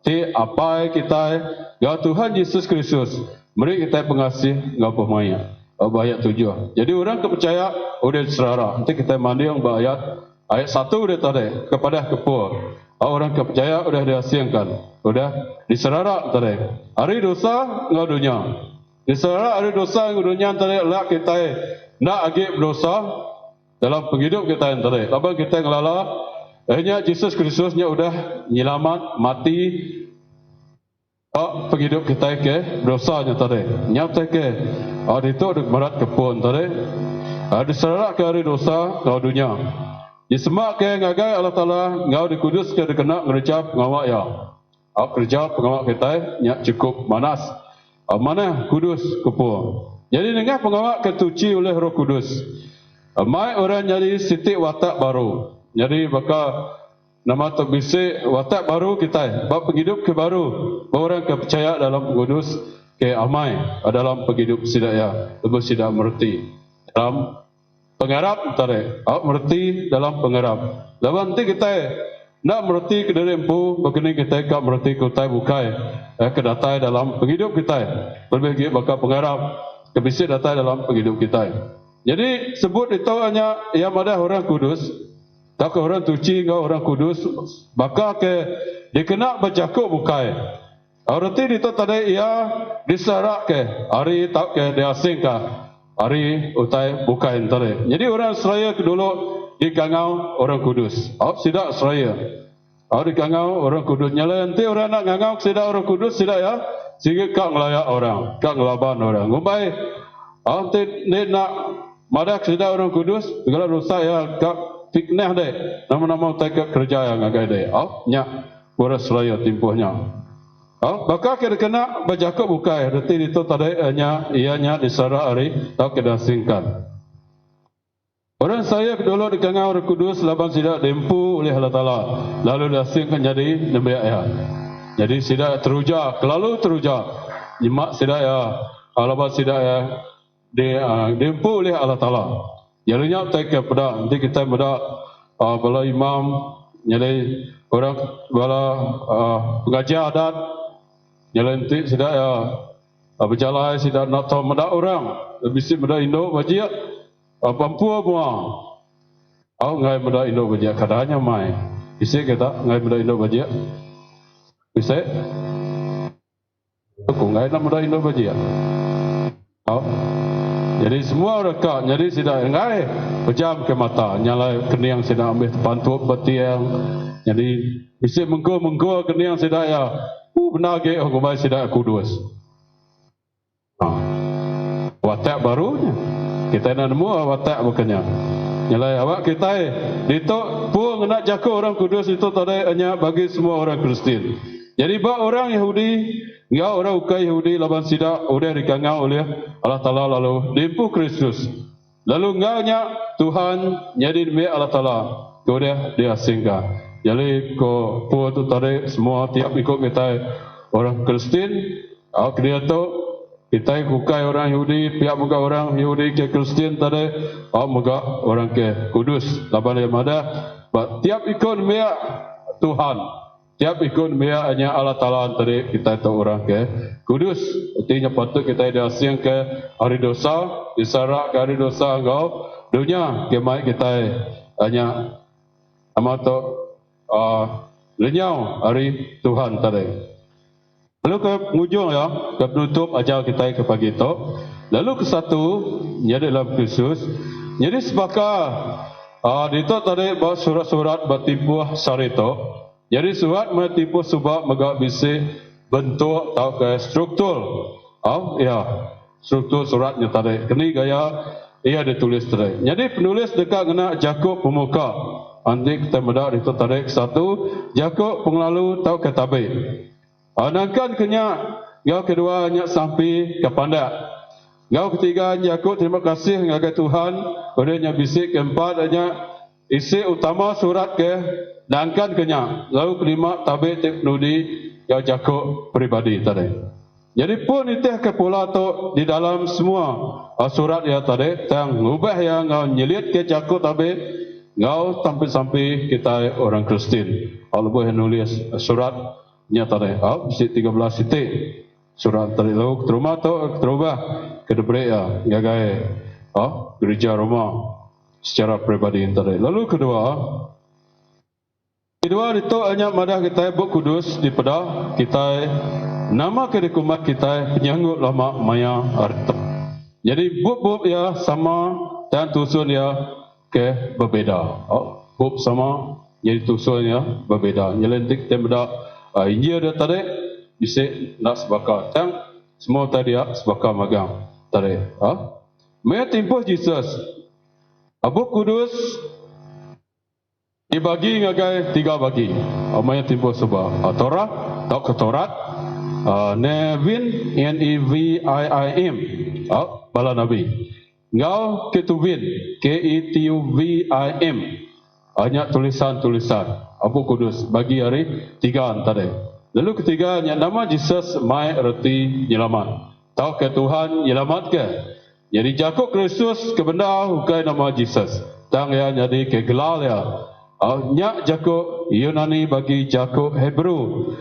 ti apa kita ya Tuhan Yesus Kristus beri kita pengasih ngapa maya. Ayat 7. Jadi orang kepercaya udah serara. Nanti kita mandi yang ayat 1 udah tadi kepada kepo. Orang kepercaya udah dihasilkan, udah diserara tadi. Hari dosa ngau dunia. Diserara hari dosa ngau dunia tadi lah kita nak agi berdosa dalam penghidup kita yang tadi. Apa kita ngelala? Hanya Yesus Kristusnya udah nyelamat mati. Penghidup kita ke dosanya tadi. Nyata ke itu merat kepun tadi. Diserak ke hari dosa ngau dunia. Disemak ke ngagai Allah Taala ngau dikudus ke dikena ngerejap ngawak ya. Kerja pengawak kita nyak cukup manas. Mana kudus kepun. Jadi dengan pengawak ketuci oleh Roh Kudus. Mai orang jadi siti watak baru. Jadi bakal nama terbisi watak baru kita, bab penghidup ke baru, orang kepercaya dalam kudus ke amai dalam penghidup sidaya, lebih sidak merti dalam pengarap tadi, merti dalam pengarap. Lalu nanti kita nak merti ke dalam empu, begini kita kap merti kita bukai, kedatai dalam penghidup kita, lebih bakal pengarap kebisi datai dalam penghidup kita. Jadi sebut itu hanya yang ada orang kudus, tak ke orang suci ke orang kudus, maka ke dikena bercakap bukai. Arti itu tadi ia disarak ke hari tak ke diasing ke hari utai bukai tadi. Jadi orang Israel dulu dikangau orang kudus. Sidak Israel. Dikangau orang kudus. Nyala nanti orang nak ngangau sidak orang kudus sidak ya. Sehingga kak ngelayak orang, kak ngelaban orang. Ngumpai, nanti ni nak madak sidak orang kudus, kalau rusak ya kak fitnah deh. Nama-nama tak kerja yang agak deh. Nyak orang Israel timpuhnya. Maka kita kena bercakap bukai. Nanti itu tadi ianya disara hari tak kita singkat. Orang saya dulu dikangau orang kudus laban sidak dimpu oleh Allah Taala. Lalu disingkan jadi nabi ayat. Jadi sidak teruja, lalu teruja. Nyimak sidak ya, laban sidak ya dimpu oleh Allah Taala. Jadinya tak kepada nanti kita pada bala imam, jadi orang bala pengajar adat. Jalan nanti sidak ya berjalan sidak nak tahu meda orang bisik meda Indo bajia Papua buang ngai meda Indo bajia kadanya mai bisik kita ngai meda Indo bajia bisik aku ngai nak meda Indo bajia jadi semua reka jadi sidak ngai pejam ke mata nyala keniang sidak ambil pantuk betiang jadi bisik menggo keniang sidak ya benar ke aku baik sidak kudus. Watak barunya. Kita nak nemu watak bukannya. Nyalai awak kita itu pun nak jaga orang kudus itu tadi hanya bagi semua orang Kristian. Jadi bak orang Yahudi, ngau orang ukai Yahudi laban sidak udah dikangau oleh Allah Taala lalu dimpu Kristus. Lalu ngau nya Tuhan jadi demi Allah Taala. Udah diasingkan. Jadi ko puan tu tadi semua tiap ikut kita orang Kristen, dia tu kita kukai orang Yahudi, pihak muka orang Yahudi ke Kristen tadi, muka orang ke Kudus. Laban yang ada, tiap ikut dia Tuhan, tiap ikut dia hanya Allah Taala tadi kita tu orang ke Kudus. Artinya patut kita diasing ke hari dosa, disarak ke hari dosa engkau, dunia kemai kita hanya amat tu lenyau hari Tuhan tadi. Lalu ke ujung ya, ke penutup ajar kita ke pagi itu. Lalu ke satu, jadi dalam Kristus. Jadi sepakat, itu tadi bahawa surat-surat bertipu sarito. Jadi surat bertipu sebab megak bisi bentuk atau ke struktur. Ya, struktur suratnya tadi. Kini gaya ia ditulis tadi. Jadi penulis dekat kena Yakub pemuka. Nanti kita mendak itu tarik satu Yakub penglalu tau ketabe. Nangkan kenya yang kedua hanya sampai ke pandak. Yang ketiga Yakub terima kasih ngagai Tuhan. Kemudian bisik keempat hanya isi utama surat ke nangkan kenya. Lalu kelima tabe teknudi yang Yakub pribadi tadi. Jadi pun itu ke pula tu di dalam semua surat yang tadi yang ubah yang nyelit ke Yakub tabe. Ngau sampai kita orang Kristen. Allah boleh nulis surat nyata deh. Bisi 13 titik surat tadi lalu terima tu terubah ke debre ya gagai gereja Roma secara pribadi tadi. Lalu kedua itu hanya madah kita buk kudus di pedah kita nama kedekumat kita penyanggut lama maya arta. Jadi buk ya sama dan tusun ya ke berbeda. Bub sama jadi tusulnya berbeda. Nyelentik temda India dia tadi bisa nak sebakat. Yang semua tadi sebakat magang tadi. Maya timpuh Jesus. Abu Kudus dibagi ngagai 3 bagi. Maya timpuh sebab Torah atau Ketorat. Nevin Nevim. Bala Nabi. Ngau ketubin Ketuvim hanya tulisan-tulisan Abu Kudus bagi hari 3 tadi. Lalu ketiganya nama Jesus mai erti nyelamat. Tahu ke Tuhan nyelamat ke? Jadi Yakub Kristus ke benda hukai nama Jesus. Tang ya jadi ke gelal ya. Nyak Yakub Yunani bagi Yakub Hebrew.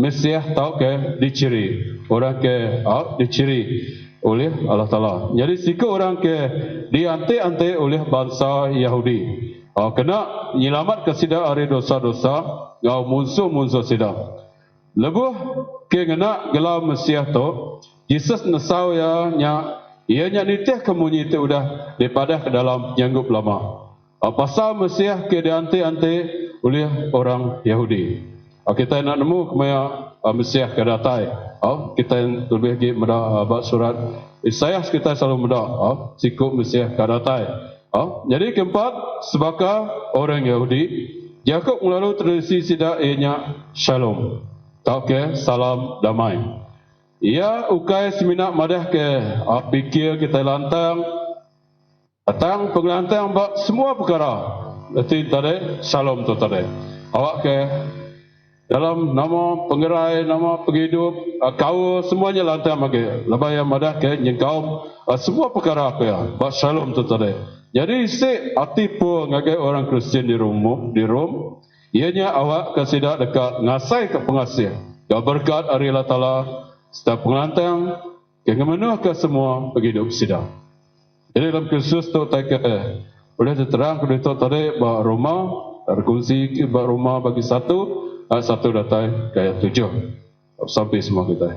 Mesiah tahu ke diciri. Orang ke diciri. oleh Allah Ta'ala. Jadi siku orang ke diantik-antik oleh bangsa Yahudi. Kena nyelamat ke sida hari dosa-dosa, ngau musuh-musuh sida. Lebuh ke ngena gelau Mesiah tu, Yesus nesau ya nya ianya nitih kemunyi itu udah daripada ke dalam nyanggup lama. Pasal Mesiah ke diantik-antik oleh orang Yahudi. Kita nak nemu kemaya Mesiah ke datai. Kita lebih lagi mudah surat Isaiah kita selalu mudah sikuk Mesiah ke datai. Jadi keempat, sebagai orang Yahudi, Yakub melalui tradisi sida ianya Shalom. Ke salam damai. Ia ukai seminak madah ke pikir kita lantang datang pengelantang bak semua perkara. Nanti tadi Shalom tu tadi. Awak ke dalam nama pengerai, nama penghidup, kau semuanya lantang bagi. Lepas yang madah ke nyengkau semua perkara apa ya. Bak Shalom tu tadi. Jadi si hati pun ngagai orang Kristian di Rom, ianya awak kesidak dekat ngasai ke pengasih. Kau berkat hari Allah Ta'ala setiap pengelantang ke memenuh ke semua penghidup sidang. Jadi dalam Kristus tu tak boleh diterang kudu tu tadi bah Roma, berkongsi bah Roma bagi 1 ayat 1 datai ke ayat 7 sampai semua kita.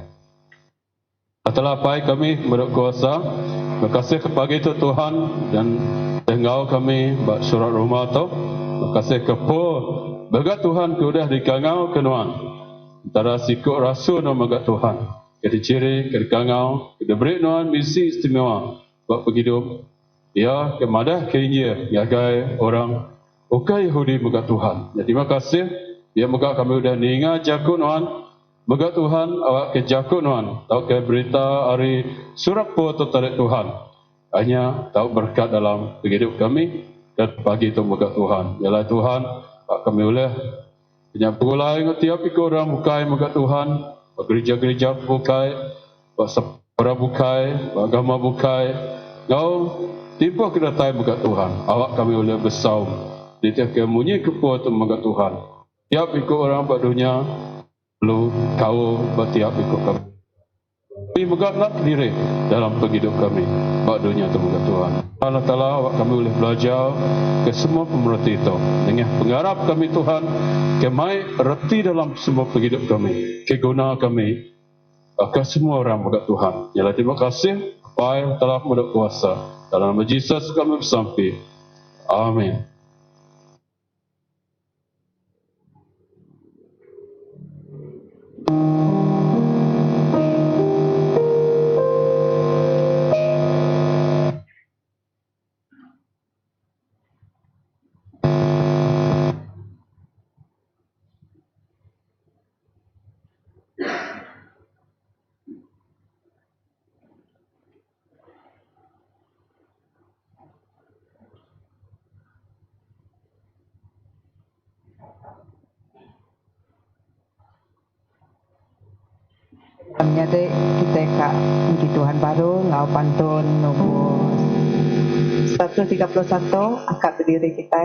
Adalah pai kami berkuasa, berkasih kepada itu Tuhan dan tengau kami bah surat Roma tu, berkasih kepo bagat Tuhan kudah dikangau kenuan. Antara sikuk rasul nama bagat Tuhan. Kita ciri, kita kangau, kita beri nuan misi istimewa. Buat penghidup, ya kemadah keinginan ngagai orang ukai Yahudi megat Tuhan. Jadi terima kasih, ya megat kami sudah ningat jakut nuan, megat Tuhan awak ke jakut nuan, tahu ke berita hari surat po tarik Tuhan. Hanya tahu berkat dalam penghidup kami dan pagi itu megat Tuhan. Yalah Tuhan, kami boleh punya pulai tiap ikut orang bukai megat Tuhan, gereja-gereja bukai, orang bukai, agama bukai. Kau tiba ke datai megat Tuhan. Awak kami boleh bersau. Di tiap kemunyi kepuat megat Tuhan. Tiap ikut orang buat dunia, perlu kau bertiap ikut kami. Kami megat nak diri dalam penghidup kami. Buat dunia itu megat Tuhan. Allah Ta'ala awak kami boleh belajar ke semua pemerhati itu. Dengan pengharap kami Tuhan, kemai reti dalam semua penghidup kami. Keguna kami. Ke semua orang megat Tuhan. Yalah terima kasih. Pai telah mendapat kuasa. Dalam nama Yesus kami bersampai. Amin. Jadi kita kak puji Tuhan baru ngau pantun nombor 131 akad berdiri kita.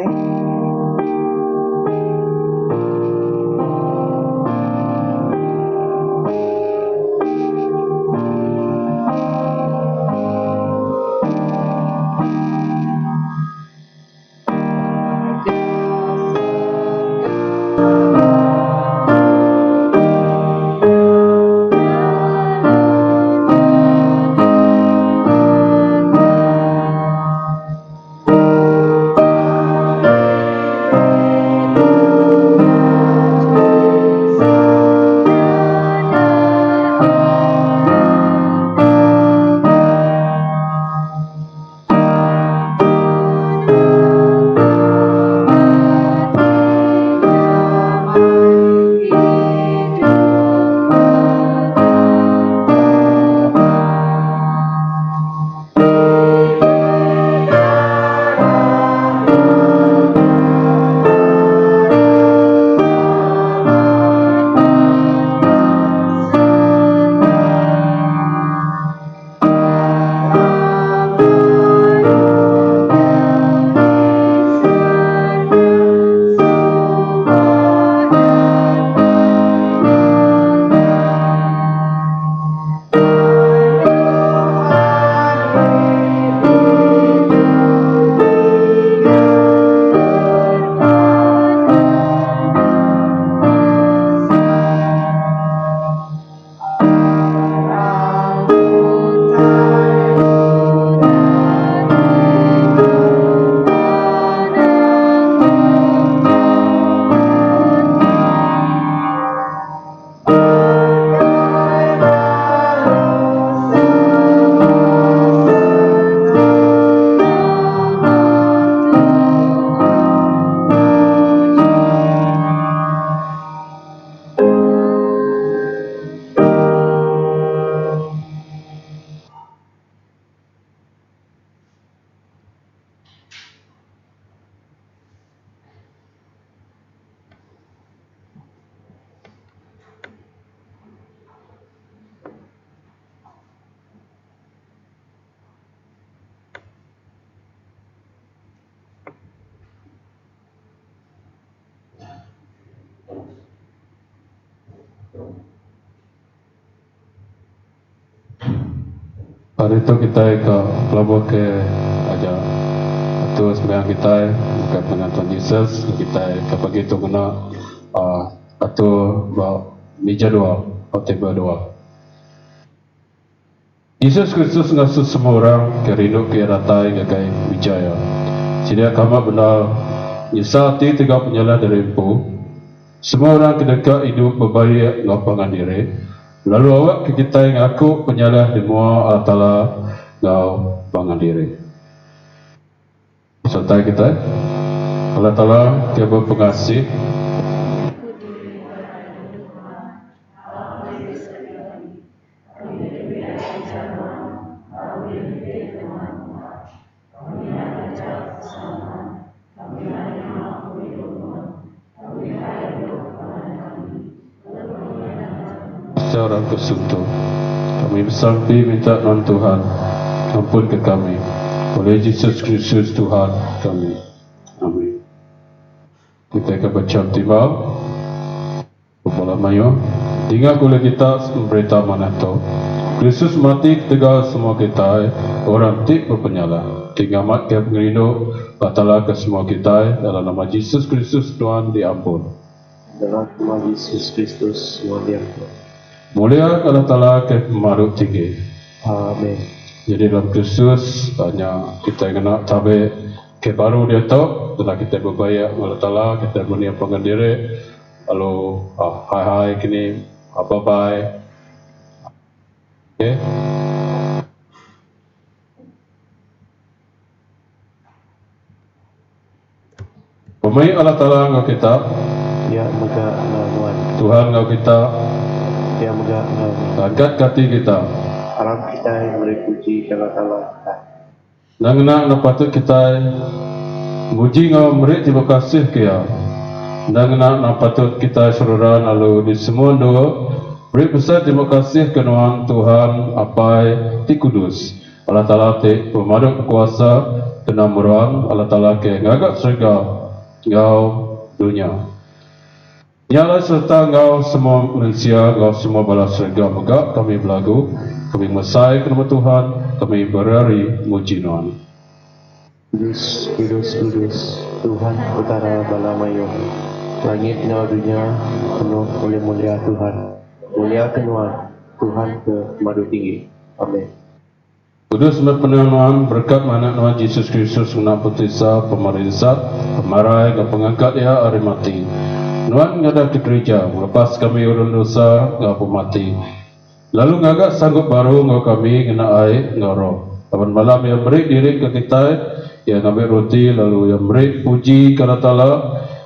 Hari itu kita ke pelabuh ke aja atau sembahyang kita bukan dengan Tuhan Yesus kita ke pagi itu kena atau meja dua atau table dua. Yesus Kristus ngasuh semua orang ke rindu ke ratai ke kai wijaya. Jadi kama benar nyesati tiga penyalah dari empu. Semua orang kedekat hidup berbaik ngapangan diri. Lalu awak ke kita yang aku penyalah di mua Allah Ta'ala ngau pangan diri. Serta kita Allah Ta'ala dia berpengasih. Orang kesuntuh kami bersampi minta non Tuhan ampun ke kami oleh Yesus Kristus Tuhan kami. Amin. Kita akan baca timbal Kepala Mayu tinggal oleh kita berita mana tu Kristus mati tegal semua kita orang tik berpenyalah tinggal mat ke pengerindu batalah ke semua kita dalam nama Yesus Kristus Tuhan diampun dalam nama Yesus Kristus semua diampun. Mulia Allah Ta'ala ke maruk tinggi. Amin. Jadi dalam Kristus hanya kita kena tabe ke baru dia tahu setelah kita berbaik Allah Ta'ala kita meniapkan diri lalu hai kini apa bye. Okay. Pemain Allah Ta'ala ngau kita Ya mega ngawan Tuhan ngau kita Ya mega ngawan angkat kati kita Alam kita yang berpuji Allah Ta'ala kita Nang patut kita muji ngau beri terima kasih kia. Nang patut kita syukuran lalu di semua doa beri besar terima kasih kenuan Tuhan apai ti kudus. Allah Ta'ala ti pemaduk kuasa kena meruang Allah Ta'ala ke ngagak surga ngau dunia. Nyala serta ngau semua manusia ngau semua bala surga megak kami belagu kami mesai ke nama Tuhan kami berari muji Tuhan. Kudus, kudus, kudus Tuhan utara bala mayu langit dan dunia penuh oleh mulia Tuhan mulia kenuan Tuhan ke madu tinggi. Amin. Kudus penenuan berkat mana Tuhan Yesus Kristus kena putisa pemerintah pemarai ke pengangkat ia hari mati. Tuhan ngadak ke gereja melepas kami urun dosa ngau mati. Lalu ngagak sanggup baru ngau kami kena air ngau roh. Kapan malam yang beri diri ke kita yang ambil roti lalu yang beri puji ke Allah Ta'ala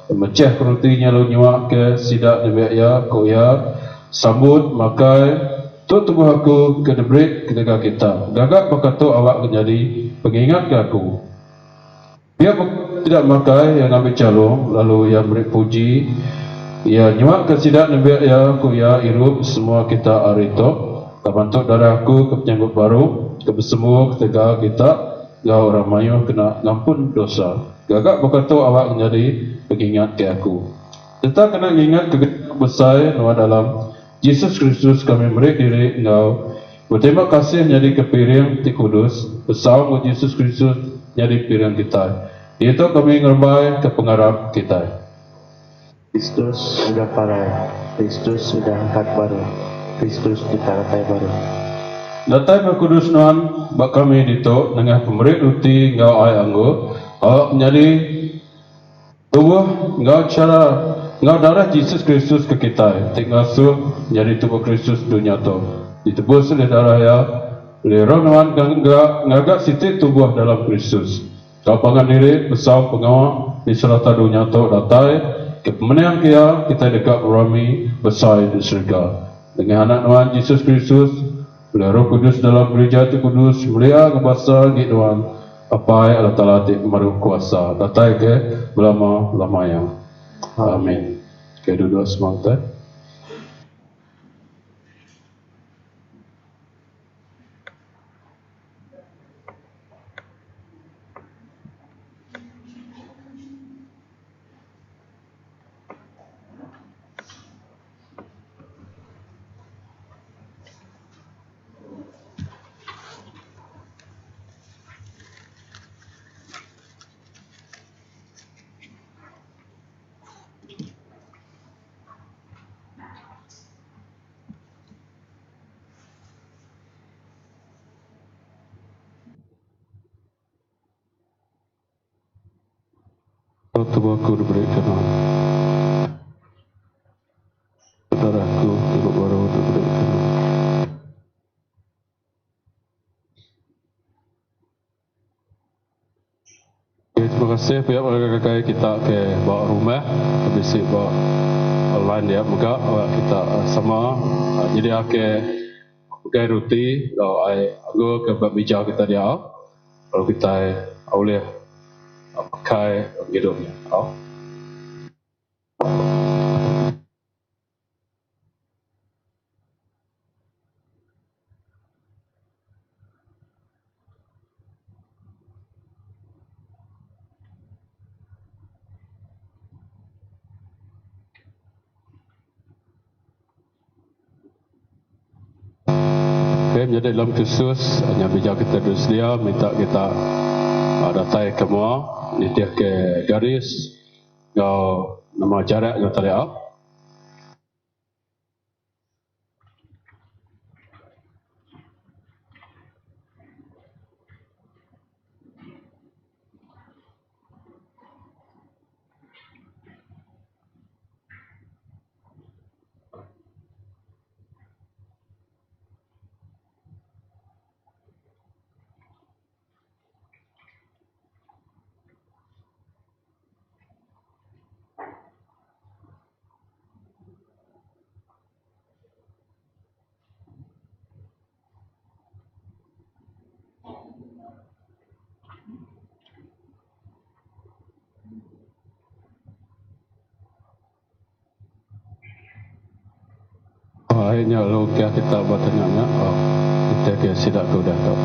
yang mecah rotinya lalu nyuak ke sidak nebek ya kau ya sambut makai tu tubuh aku ke debrik ketika kita gagak berkata awak menjadi pengingat ke aku dia tidak makai yang ambil calung lalu yang beri puji ya nyuak ke sidak nebek ya kau ya irup semua kita aritok kapantuk darahku ke penyanggut baru ke bersembuh ketika kita gau orang mayuh kena ngampun dosa gagak berkata awak menjadi pengingat ke aku kita kena ingat ke besar Nuh dalam Yesus Kristus kami beri diri engkau berterima kasih menjadi kepiring ti kudus besar Yesus Kristus menjadi piring kita itu kami ngerbai ke pengharap kita Kristus sudah parai Kristus sudah angkat baru Kristus kita ratai baru Datai berkudus Nuhan bak kami dito dengan pemberi roti engkau ai anggo awak menjadi tubuh engkau cara engkau darah Yesus Kristus ke kita tinggal suh menjadi tubuh Kristus dunia tu ditebus oleh darah ya oleh roh Nuhan ngagak siti tubuh dalam Kristus kau pangan diri besar pengawak di serata dunia tu datai ke pemenang kia kita dekat berami besar di surga dengan anak Nuhan Yesus Kristus oleh Roh Kudus dalam gereja itu kudus mulia kebasa di Tuhan apa yang Allah Ta'ala maru kuasa datai ke belama yang amin. Ke duduk semangat. Tubuhku diberikan Tuhan. Saudaraku, ibu baru diberikan Tuhan. Okay, terima kasih pihak kakak kita ke bawa rumah, habis bawa online dia buka kita sama jadi ake pakai roti kalau aku ke bija kita dia kalau kita boleh pakai hidupnya. Okay, jadi dalam khusus hanya bija kita bersedia minta kita datai ke semua ni dia ke garis kau nama jarak kau tadi akhirnya lo kita buat tanya kita ke sidak kau dah tahu.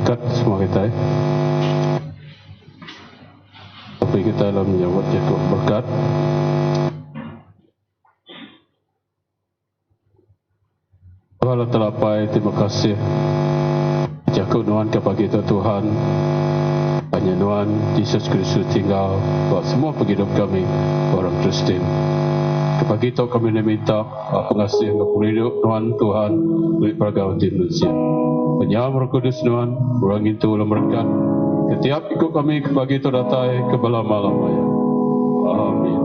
Berkat semua kita. Tapi kita dalam menyambut jatuh berkat. Allah telapai, terima kasih. Jakup nuan kepada kita Tuhan. Hanya nuan Yesus Kristus tinggal buat semua penghidup kami orang Kristen. Kepada kita kami meminta pengasih untuk hidup nuan Tuhan oleh pergaulan manusia. Penyam Roh Kudus nuan, orang itu ulang berkat. Setiap ikut kami kepada kita datai ke malam maya. Amin.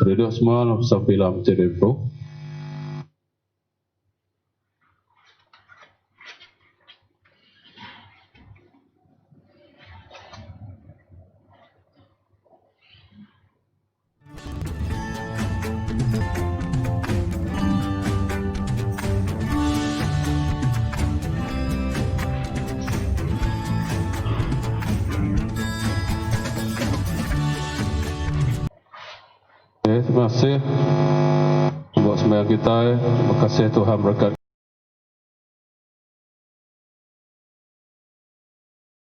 Duduk semua sampai dalam tempo. Terima kasih buat sembahyang kita. Terima kasih Tuhan berkat.